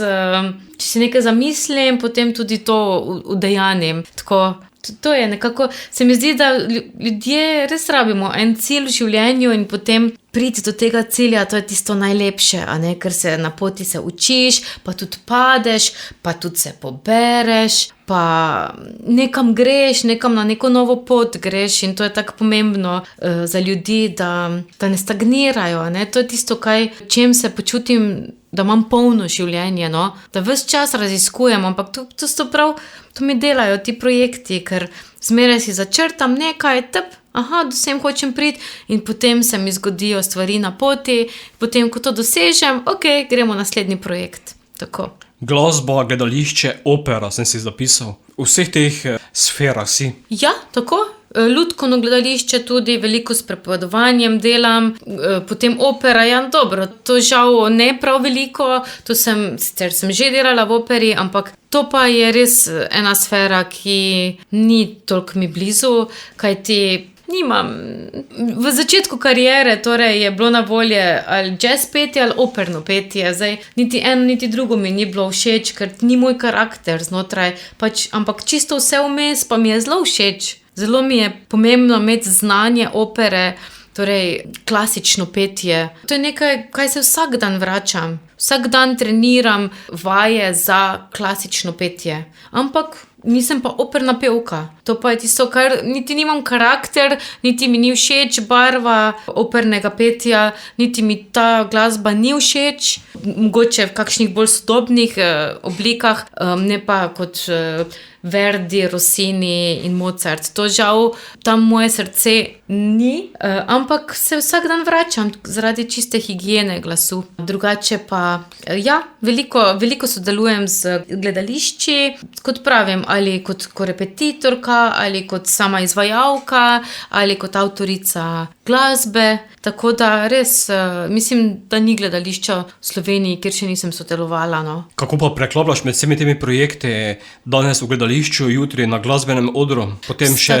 če si nekaj zamislim, potem tudi to udejanjim, tako. To je nekako, se mi zdi, da ljudje res rabimo en cilj v življenju in potem priti do tega cilja, to je tisto najlepše, a ne, ker se na poti se učiš, pa tudi padeš, pa tudi se pobereš, pa nekam greš, nekam na neko novo pot greš in to je tako pomembno za ljudi, da ne stagnirajo, a ne, to je tisto, čem se počutim, da imam polno življenje, no, da ves čas raziskujem, ampak to mi delajo ti projekti, ker zmeraj si začrtam nekaj, do sem hočem priti in potem se mi zgodijo stvari na poti, potem, ko to dosežem, gremo naslednji projekt, tako. Glasba, gledališče, opera sem si zapisal. V vseh teh sferah si. Ja, tako. Lutkovno gledališče tudi, veliko s prepovedovanjem delam, potem opera, ja, dobro, to žal ne prav veliko, sicer sem že delala v operi, ampak to pa je res ena sfera, ki ni toliko mi blizu, kajti nimam. V začetku kariere torej je bilo na volje ali jazz petje ali operno petje, zdaj niti eno, niti drugo mi ni bilo všeč, ker ni moj karakter znotraj, ampak čisto vse vmes pa mi je zelo všeč. Zelo mi je pomembno imeti znanje opere, torej klasično petje. To je nekaj, kaj se vsak dan vračam. Vsak dan treniram vaje za klasično petje. Ampak nisem pa operna pevka. To pa je tisto, kar niti nimam karakter, niti mi ni všeč barva opernega petja, niti mi ta glasba ni všeč. Mogoče v kakšnih bolj sodobnih oblikah, ne pa kot Verdi, Rossini in Mozart. To žal, tam moje srce ni, ampak se vsak dan vračam zaradi čiste higiene glasu. Drugače pa, ja, veliko sodelujem z gledališči, kot pravim, ali kot korepetitorka, ali kot sama izvajalka, ali kot avtorica glasbe. Tako da res mislim, da ni gledališča v Sloveniji, kjer še nisem sodelovala. No. Kako pa preklapljaš med vsemi temi projekti, danes v gledališču, jutri na glasbenem odru, potem še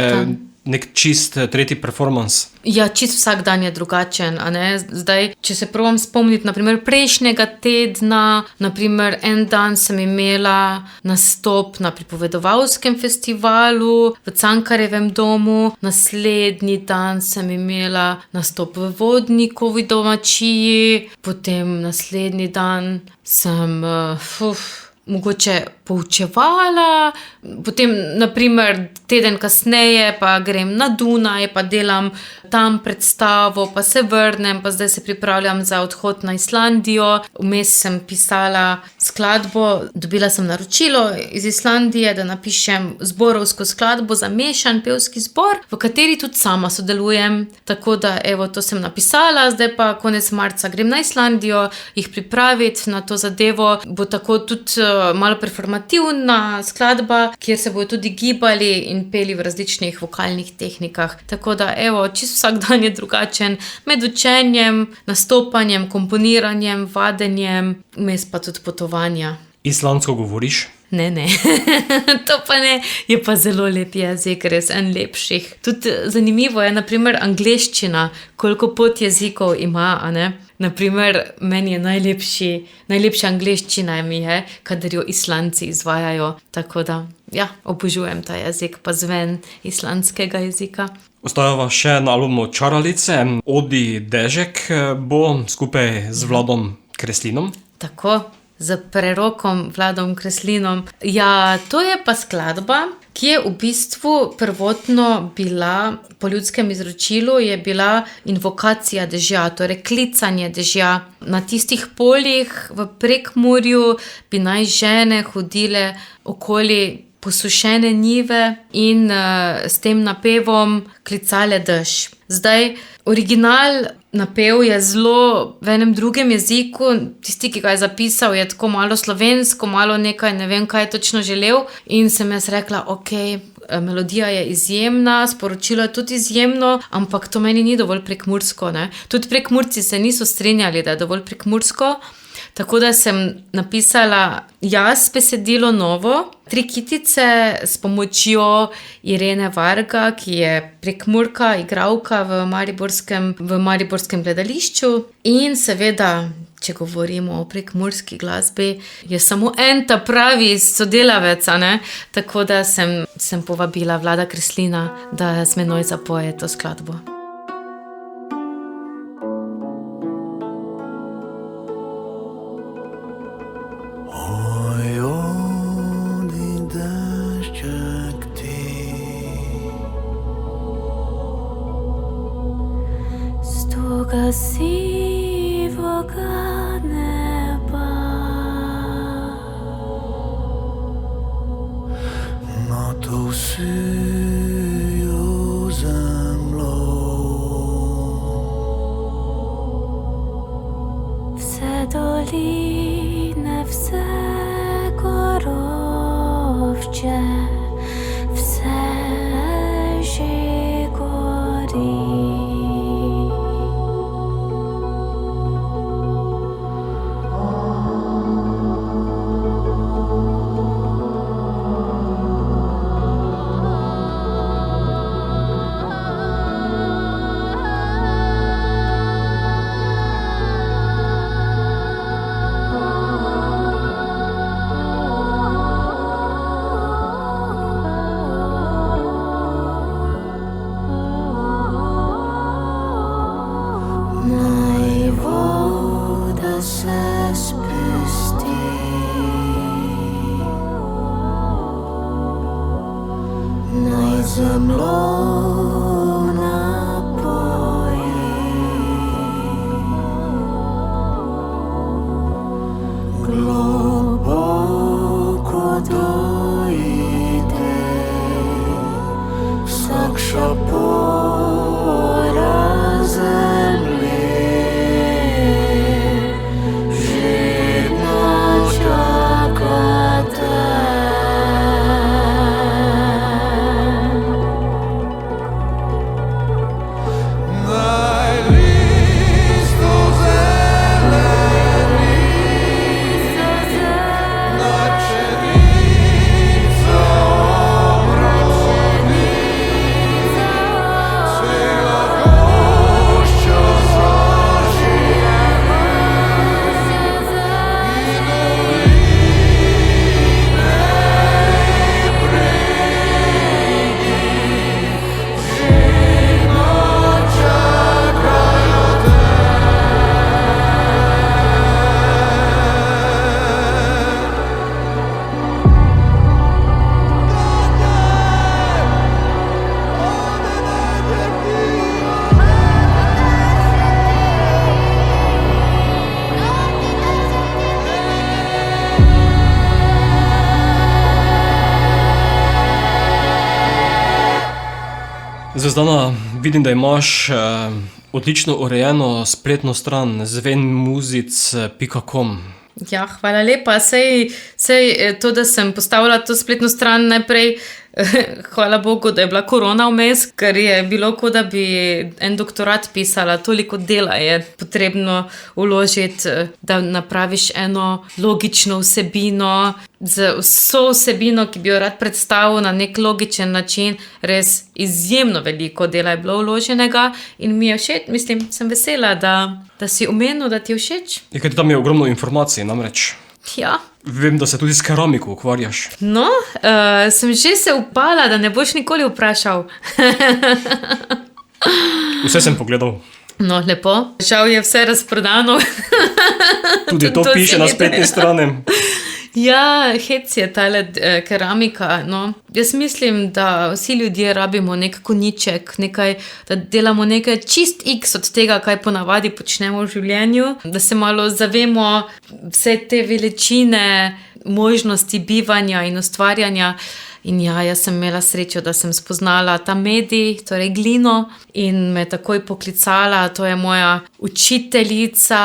nek čist tretji performance? Ja, čist vsak dan je drugačen, a ne? Zdaj, če se probam spomniti, naprimer prejšnjega tedna, naprimer en dan sem imela nastop na pripovedovalskem festivalu v Cankarjevem domu, naslednji dan sem imela nastop v Vodnikovi domačiji, potem naslednji dan sem mogoče poučevala, potem naprimer teden kasneje pa grem na Dunaj, pa delam tam predstavo, pa se vrnem, pa zdaj se pripravljam za odhod na Islandijo. Vmes sem pisala skladbo, dobila sem naročilo iz Islandije, da napišem zborovsko skladbo za mešan pevski zbor, v kateri tudi sama sodelujem. Tako da, evo, to sem napisala, zdaj pa konec marca grem na Islandijo, jih pripraviti na to zadevo. Bo tako tudi malo performativna skladba, kjer se bodo tudi gibali in peli v različnih vokalnih tehnikah. Tako da, evo, čisto vsak dan je drugačen, med učenjem, nastopanjem, komponiranjem, vadenjem, vmes pa tudi potovanja. Islandsko govoriš? Ne. To pa ne, je pa zelo lep jezik, res en lepših. Tudi zanimivo je, naprimer, angleščina, koliko podjezikov ima, a ne? Naprimer, meni je najlepša angleščina mi je, kadar jo Islandci izvajajo. Tako da, ja, obožujem ta jezik, pa zven islandskega jezika. Ostajava še na albumu Čaralice, Odi Dežek bo skupaj z Vladom Kreslinom. Tako, z prerokom Vladom Kreslinom. Ja, to je pa skladba, ki je v bistvu prvotno bila, po ljudskem izročilu, je bila invokacija dežja, torej klicanje dežja. Na tistih poljih v Prekmurju bi naj žene hodile okoli posušene njive in s tem napevom klicale dež. Zdaj, original napev je zelo v enem drugem jeziku, tisti, ki ga je zapisal, je tako malo slovensko, malo nekaj, ne vem, kaj je točno želel in sem jaz rekla, ok, melodija je izjemna, sporočilo je tudi izjemno, ampak to meni ni dovolj prekmursko, ne. Tudi Prekmurci se niso strinjali, da je dovolj prekmursko, tako da sem napisala jaz besedilo novo, 3 kitice s pomočjo Irene Varga, ki je Prekmurka, igralka v mariborskem gledališču in seveda, če govorimo o prekmurski glasbi, je samo en ta pravi sodelavec, a ne? Tako da sem povabila Vlada Kreslina, da z menoj zapoje to skladbo. Sivoga neba na to sijo zemljo vse doline, vse gorovče, vse že gori. Naj voda se spusti, naj zemljo napoji, globoko dojde vsak šapora zemlje. Zvezdana, vidim, da imaš odlično urejeno spletno stran zvenmuzic.com. Ja, hvala lepa. Sej to, da sem postavila to spletno stran najprej, hvala Bogu, da je bila korona vmes, ker je bilo, kot da bi en doktorat pisala, toliko dela je potrebno vložiti, da napraviš eno logično vsebino, z vso vsebino, ki bi jo rad predstavil na nek logičen način, res izjemno veliko dela je bilo vloženega in mi je všeč, mislim, sem vesela, da si omenil, da ti je všeč. Je, kaj tam je ogromno informacij, namreč. Ja. Vem, da se tudi s keramiko ukvarjaš. No, sem že se upala, da ne boš nikoli vprašal. Vse sem pogledal. No, lepo. Žal je vse razprodano. Tudi to piše na spletni strani. Ja, hec je tale keramika, no. Jaz mislim, da vsi ljudje rabimo nek konjiček, nekaj, da delamo nekaj čist x od tega, kaj ponavadi počnemo v življenju, da se malo zavemo vse te veličine možnosti bivanja in ustvarjanja In ja, jaz sem imela srečo, da sem spoznala ta medij, torej glino, in me takoj poklicala. To je moja učiteljica,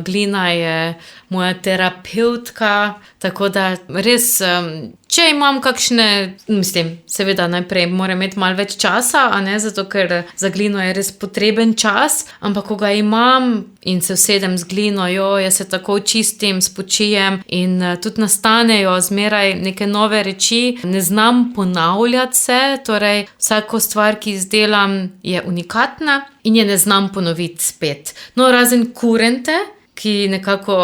glina je moja terapeutka, tako da res, če imam kakšne, seveda najprej moram imeti malo več časa, a ne, zato ker za glino je res potreben čas, ampak ko ga imam in se usedem z glino, jaz se tako čistim, spočijem in tudi nastanejo zmeraj neke nove reči. Ne znam ponavljati se, torej vsako stvar, ki izdelam, je unikatna in je ne znam ponoviti spet. No, razen kurente, ki nekako,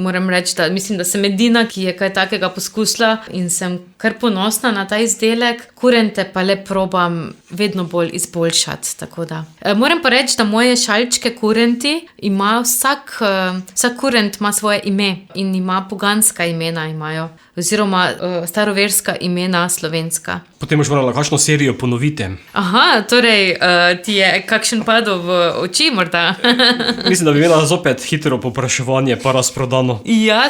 moram reči, da mislim, da sem edina, ki je kaj takega poskusila in sem kar ponosna na ta izdelek. Kurente pa le probam vedno bolj izboljšati, tako da. Moram pa reči, da moje šalčke kurenti ima vsak kurent ima svoje ime in ima poganska imena imajo, oziroma staroverska imena slovenska. Potem boš morala kakšno serijo ponoviti. Aha, torej ti je kakšen padel v oči morda? Mislim, da bi imela zopet hitro popraševanje pa razprodano. Ja,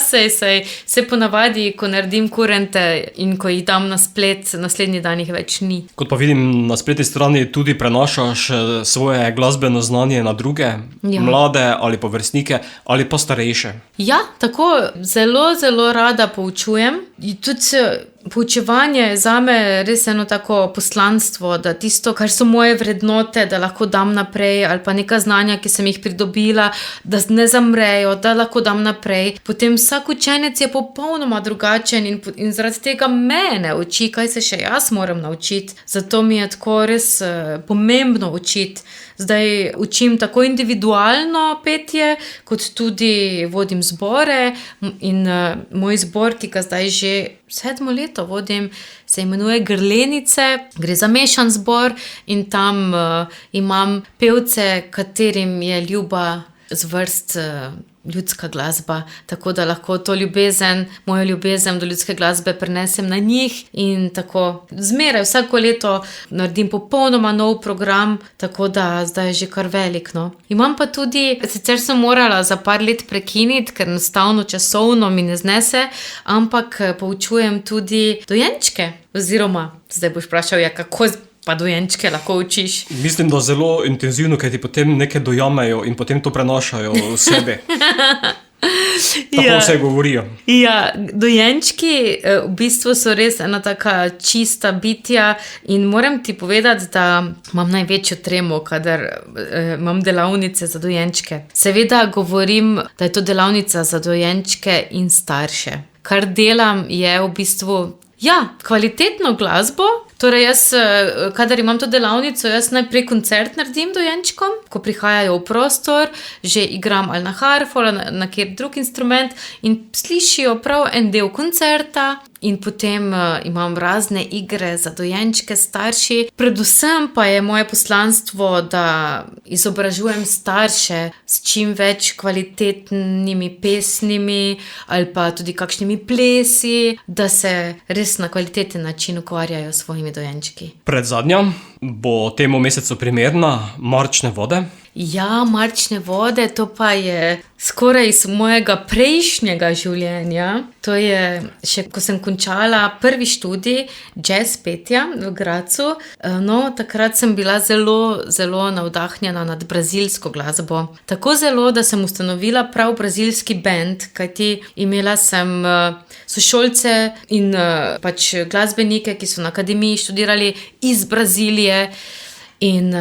se ponavadi, ko naredim kurente in ko jih dam na splet, naslednji dan jih več ni. Kot pa vidim, na spletni strani tudi prenašaš svoje glasbeno znanje na druge, mlade ali pa vrstnike ali pa starejše. Ja, tako zelo, zelo rada poučujem. Tudi poučevanje je zame res eno tako poslanstvo, da tisto, kar so moje vrednote, da lahko dam naprej, ali pa neka znanja, ki sem jih pridobila, da ne zamrejo, da lahko dam naprej. Potem vsak učenec je popolnoma drugačen in zaradi tega mene uči, kaj se še jaz moram naučiti. Zato mi je tako res pomembno učiti. Zdaj učim tako individualno petje, kot tudi vodim zbore in moj zbor, ki ga zdaj že 7. leto vodim, se imenuje Grlenice, gre za mešan zbor in tam imam pevce, katerim je ljuba zvrst ljudska glasba, tako da lahko to mojo ljubezen do ljudske glasbe prenesem na njih in tako zmeraj vsako leto naredim popolnoma nov program, tako da zdaj je že kar velik, no. Imam pa tudi, sicer sem morala za par let prekiniti, ker enostavno časovno mi ne znese, ampak poučujem tudi dojenčke, oziroma zdaj boš vprašal, kako pa dojenčke lahko učiš. Mislim, da zelo intenzivno, kaj ti potem nekaj dojamejo in potem to prenašajo v sebi. Tako vse govorijo. Ja, dojenčki v bistvu so res ena taka čista bitja in moram ti povedati, da imam največjo tremo, kadar imam delavnice za dojenčke. Seveda govorim, da je to delavnica za dojenčke in starše. Kar delam je v bistvu, kvalitetno glasbo. Torej jaz, kadar imam to delavnico, jaz najprej koncert naredim dojenčkom, ko prihajajo v prostor, že igram ali na harfo ali na kjer drug instrument in slišijo prav en del koncerta in potem imam razne igre za dojenčke, starši. Predvsem pa je moje poslanstvo, da izobražujem starše s čim več kvalitetnimi pesnimi ali pa tudi kakšnimi plesi, da se res na kvaliteten način ukvarjajo s svojimi dojenčki. Predzadnja bo temu mesecu primerna Marčne vode. Ja, Marčne vode, to pa je skoraj iz mojega prejšnjega življenja. To je še, ko sem končala prvi študij jazz petja v Gradcu. No, takrat sem bila zelo, zelo navdahnjena nad brazilsko glasbo. Tako zelo, da sem ustanovila prav brazilski band, kajti imela sem sošolce in pač glasbenike, ki so na akademiji študirali iz Brazilije. In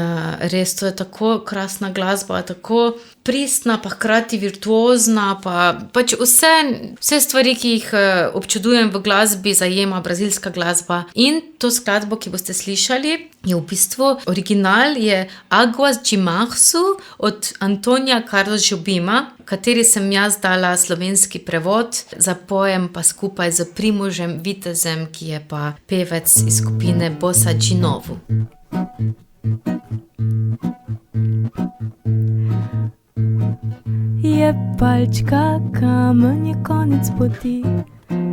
res to je tako krasna glasba, tako pristna, pa hkrati virtuozna, pa pač vse stvari, ki jih občudujem v glasbi, zajema brazilska glasba. In to skladbo, ki boste slišali, je v bistvu, original je Águas de Março od Antonija Carlos Jobima, kateri sem jaz dala slovenski prevod, zapojem pa skupaj z Primožem Vitezem, ki je pa pevec iz skupine Bossa de Novo. Je palčka, kamen je konec poti,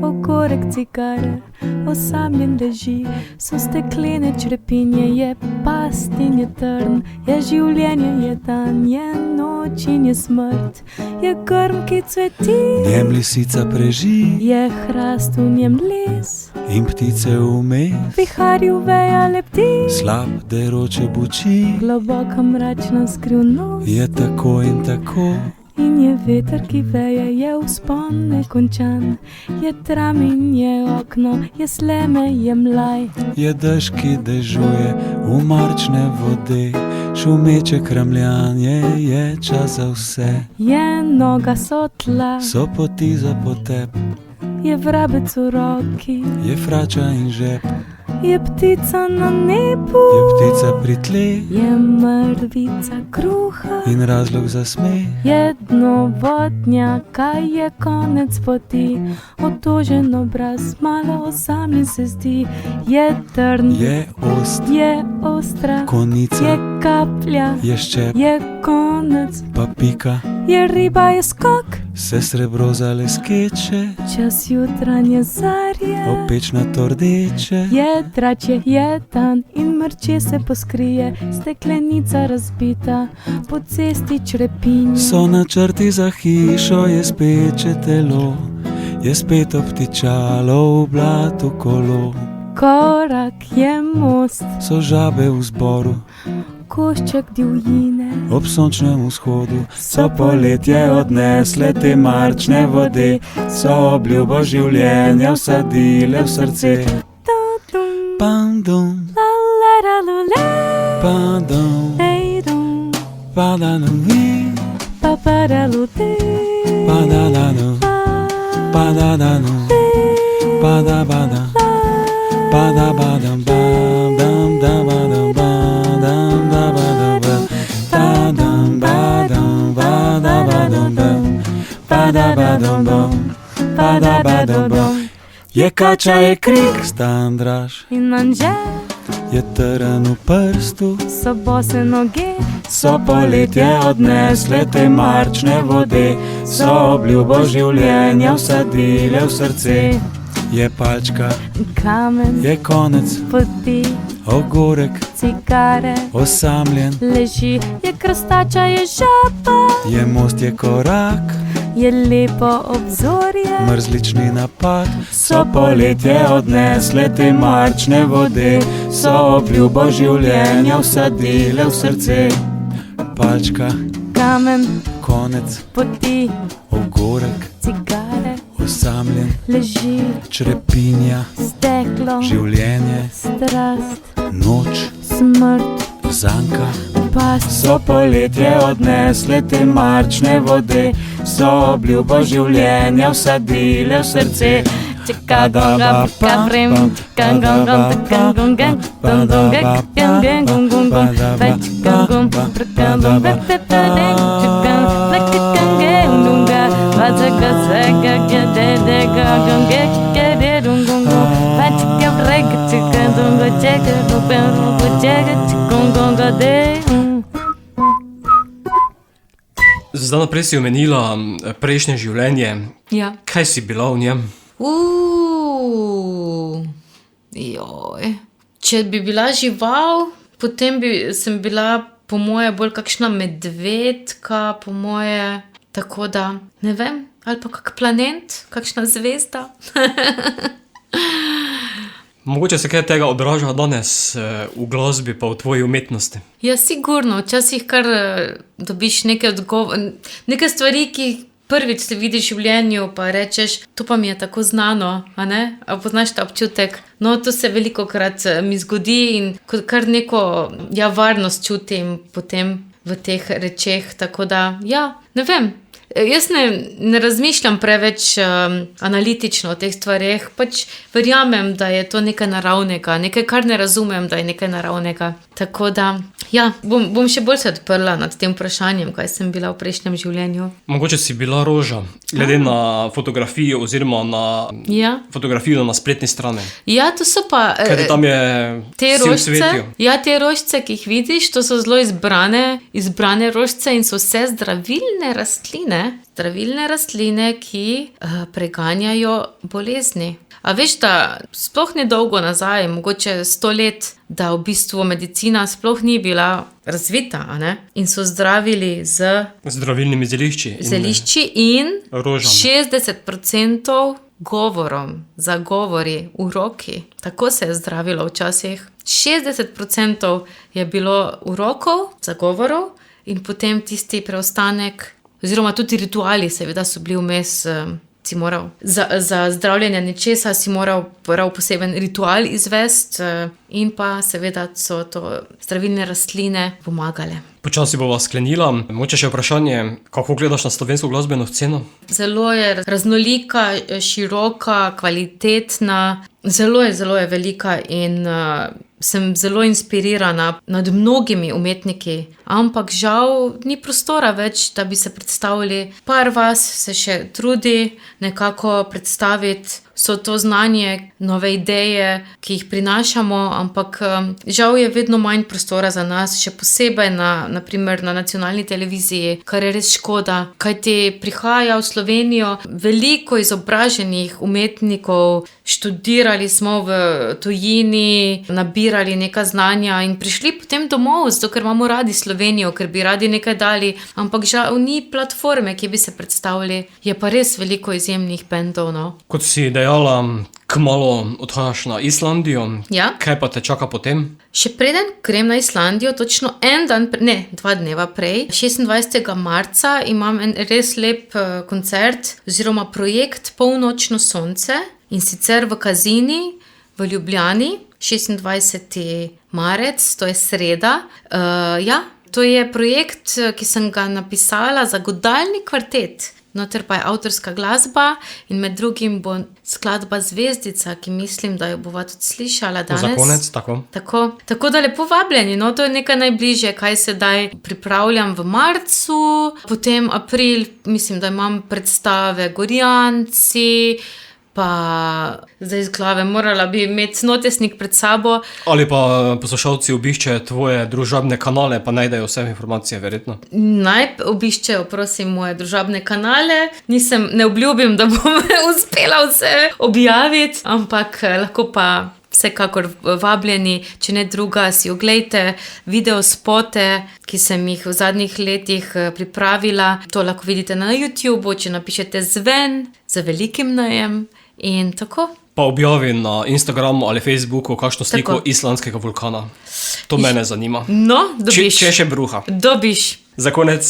o Ogorek cigare, osamljen leži, so steklene črepinje, je past in je trn, je življenje, je dan, je noč in je smrt, je grm, ki cveti, njem lisica preži je hrast v njem les, in ptice vmes, viharju veja lepti, slab deroče buči, globoka mračna skrivnost, je tako in tako. in je veter, ki veje, je vzpon nekončan, je tram in je okno, je sleme, je mlaj, Je dež, ki dežuje v marčne vode, šumeče kramljanje, je čas za vse. je noga so tla, So poti za potep, je vrabec v roki, je frača in žep, je ptica na nebu, je ptica pri tleh je mrvica kruha, in razlog za smeh. je dno vodnjaka, je konec poti, otožen obraz, malo osamljen se zdi, je trn, Je ost, je ostra, je konica, kaplja, je ščep, je konec, pa pika, je riba, je skok, se srebro zaleskeče, čas jutranje zarje, opečnato rdeče. je dračje, je dan in mrče se poskrije, steklenica razbita, po cesti črepinje. So načrti za hišo, je speče telo, je spet obtičalo v blatu kolo. Korak je most, So žabe v zboru, košček divjine, ob sončnem vzhodu, so poletje odnesle te marčne vode, so obljubo življenja vsadile v srce. Tudum, Pandum, lalaralule, padum, ejdum, padanu, paparalute, padadanu, padadanu, padabada, padabadam, badam, dabadam, badam, dabadam, tadam, badam, badabadam, padabadam, padabadam. Je kača, je krik, standraž, in anže je trn v prstu, so bose noge, so poletje odnesle te marčne vode, so obljubo življenja vsadile v srce. Je palčka, kamen, je konec, poti, ogorek, cigare, osamljen, leži, je krastača, je žaba, je most, je korak, je lepo obzorje, mrzlični napad. So poletje odnesle te marčne vode, so obljubo življenja vsadile v srce. Palčka, kamen, konec, poti, ogorek, cigare, osamljen, leži, črepinja, steklo, življenje, strast, noč, smrt, zanka. past, So poletje odnesle te marčne vode, so obljubo življenja vsadile v srce. Čekadonga, kavrem, kangongon, kangongen, tondongek, kangengongongon, večkangon, prakandon, vepepedeng, čekan, lekekangendunga, vazagazega, gededega, gongek, gededungongon, večkavreg, čekandongo, čekadongo, čekongongo, Zdaj naprej si omenila prejšnje življenje. Ja. Kaj si bila v njem? Joj. Če bi bila žival, potem sem bila po moje bolj kakšna medvedka, po moje, tako da, ne vem, ali pa kak planet, kakšna zvezda. Mogoče se kaj tega odraža danes v glasbi pa v tvoji umetnosti. Ja, sigurno, včasih kar dobiš neke neke stvari, ki prvič se vidiš v življenju, pa rečeš, to pa mi je tako znano, a ne? A poznaš ta občutek? No, to se velikokrat mi zgodi in kar neko varnost čutim potem v teh rečeh, tako da, ja, ne vem. Jaz ne razmišljam preveč analitično o teh stvareh, pač verjamem, da je to nekaj naravnega, nekaj, kar ne razumem, da je nekaj naravnega. Tako da, ja, bom še bolj se odprla nad tem vprašanjem, kaj sem bila v prejšnjem življenju. Mogoče si bila roža, glede na fotografijo oziroma na fotografijo na spletni strani. Ja, to so pa... Kaj tam je te vsi v rožce, cvetju? ja, te rožce, ki jih vidiš, to so zelo izbrane rožce in so vse zdravilne rastline. zdravilne rastline, ki preganjajo bolezni. A veš, da sploh ne dolgo nazaj, mogoče 100 let, da v bistvu medicina sploh ni bila razvita, a ne? In so zdravili z Zdravilnimi zelišči in rožami. 60% govorom, zagovori v roki. Tako se je zdravilo včasih. 60% je bilo urokov, zagovorov in potem tisti preostanek, oziroma tudi rituali, seveda so bili vmes, si moral za zdravljenje nečesa si moral prav poseben ritual izvesti in pa seveda so to zdravilne rastline pomagale. Počasi bova sklenila. Mogoče še vprašanje, kako gledaš na slovensko glasbeno sceno? Zelo je raznolika, široka, kvalitetna, zelo je velika in sem zelo inspirirana nad mnogimi umetniki, ampak žal ni prostora več, da bi se predstavili. Par vas se še trudi nekako predstaviti vso to znanje, nove ideje, ki jih prinašamo, ampak žal je vedno manj prostora za nas, še posebej naprimer na nacionalni televiziji, kar je res škoda, kajti prihaja v Slovenijo veliko izobraženih umetnikov, študirali smo v tujini, nabirali neka znanja in prišli potem domov, zato ker imamo radi Slovenijo, ker bi radi nekaj dali, ampak žal ni platforme, ki bi se predstavili. Je pa res veliko izjemnih bendov, no. Kot si dejala, kmalu odhajaš na Islandijo. Ja. Kaj pa te čaka potem? Še preden grem na Islandijo, točno 2 dneva prej, 26. marca, imam en res lep koncert oziroma projekt Polnočno sonce in sicer v Kazini v Ljubljani, 26. marec, to je sreda. To je projekt, ki sem ga napisala za godalni kvartet. Noter pa je avtorska glasba in med drugim bo skladba Zvezdica, ki mislim, da jo bova tudi slišala danes. Za konec, tako. Tako da lepo vabljeni, no, to je nekaj najbližje, kaj sedaj pripravljam v marcu, potem april, mislim, da imam predstave Gorjanci, pa zdaj iz glave morala bi imeti notesnik pred sabo. Ali pa poslušalci obiščejo tvoje družabne kanale, pa najdejo vse informacije, verjetno. Naj obiščejo, prosim, moje družabne kanale. Ne obljubim, da bom uspela vse objaviti, ampak lahko pa vsekakor vabljeni, če ne druga, si oglejte videospote, ki sem jih v zadnjih letih pripravila. To lahko vidite na YouTubeu, če napišete Zven z velikim N-jem in tako. Pa objavi na Instagramu ali Facebooku kakšno sliko Tako. islandskega vulkana. To mene zanima. No, dobiš. Če še bruha. Dobiš. Za konec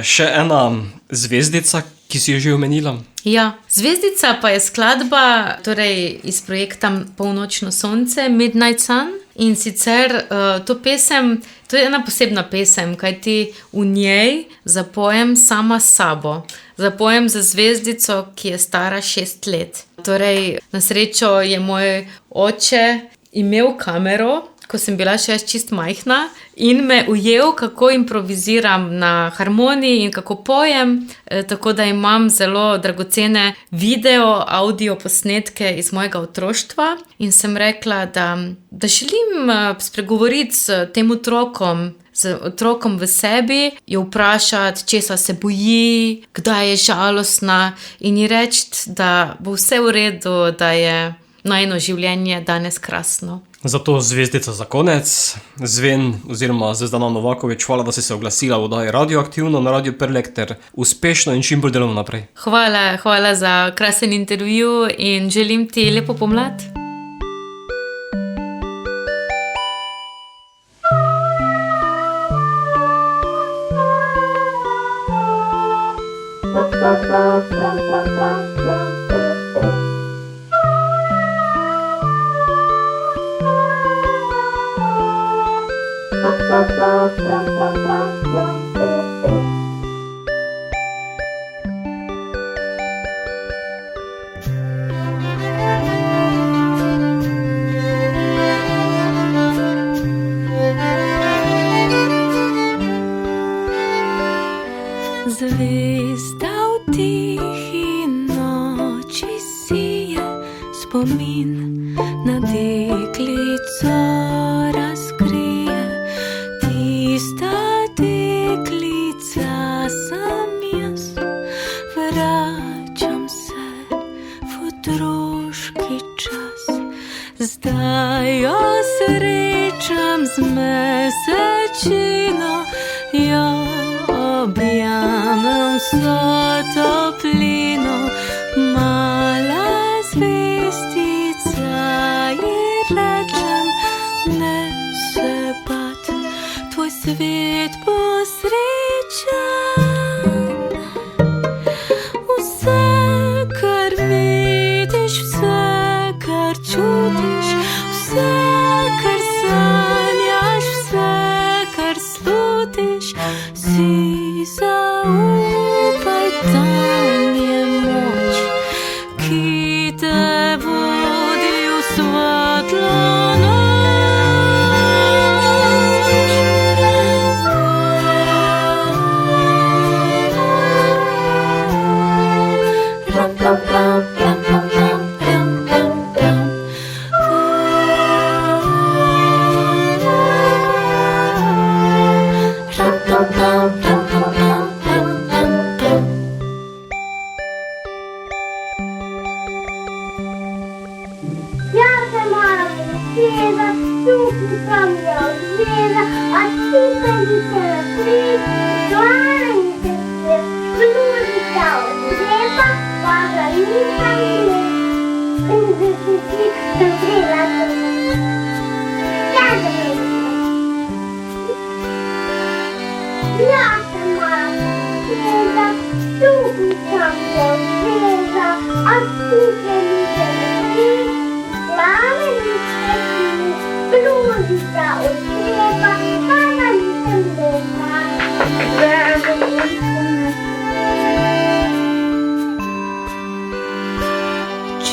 še ena zvezdica, ki si jo že omenila. Ja, Zvezdica pa je skladba, torej iz projekta Polnočno sonce, Midnight Sun. In sicer to je ena posebna pesem, kajti v njej zapojem sama s sabo. Zapojem za zvezdico, ki je stara 6 let. Torej, na srečo je moj oče imel kamero, ko sem bila še čist majhna in me ujel, kako improviziram na harmoniji in kako pojem, tako da imam zelo dragocene audio posnetke iz mojega otroštva in sem rekla, da želim spregovoriti s tem otrokom, z otrokom v sebi, jo vprašati, česa se boji, kdaj je žalostna in ji reči, da bo vse v redu, da je najino življenje danes krasno. Zato zvezdica za konec. Zven oziroma Zvezdana Novaković, hvala, da si se oglasila v oddaji Radioaktivno na Radio Perlek ter uspešno in čim bolj delovno naprej. Hvala za krasen intervju in želim ti lepo pomlad. Zvezda v tihi noči sije, spomin na deklico razkrije. Tista deklica sem jaz, Zdaj jo srečam z mesečino, jo objamem vso toplino. Mala zvezdica ji rečem, ne se bat, tvoj svet bo srečen. Vse, kar vidiš, vse, kar čutiš, vse, kar sanjaš, vse, kar slutiš, si zaupaj, tam je moč, ki te vodi v svetlo noč.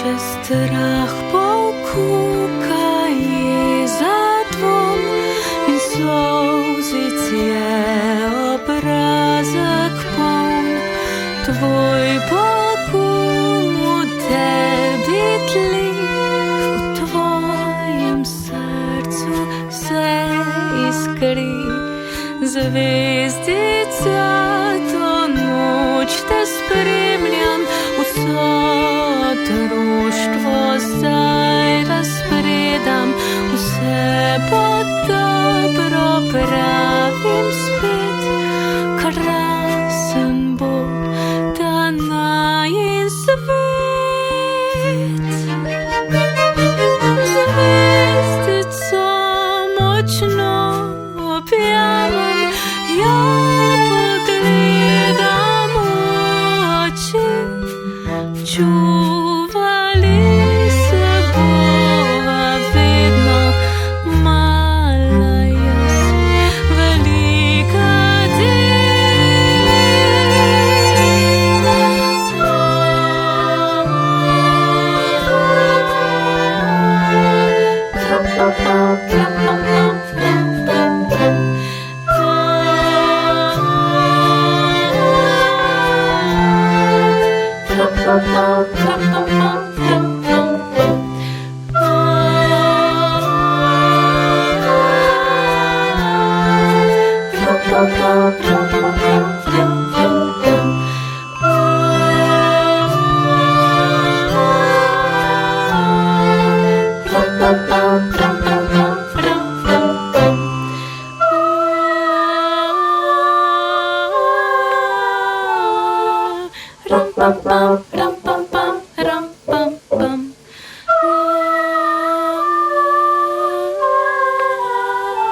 Če strah pokuka je zadvom in solzic je obrazek poln, tvoj pogum v tebi tli, v tvojem srcu se iskri. Zvezdica, to noč te spremljam, vso društvo zdaj razpredam, vse bo dobro, pravim spet, krasen bo ta najin svet. Zvezdico močno objamem, jo pogledam v oči, čuvali se bova vedno, mala jaz, velika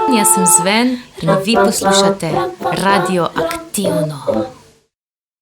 Jaz sem Zven in vi poslušate Radio Aktivno.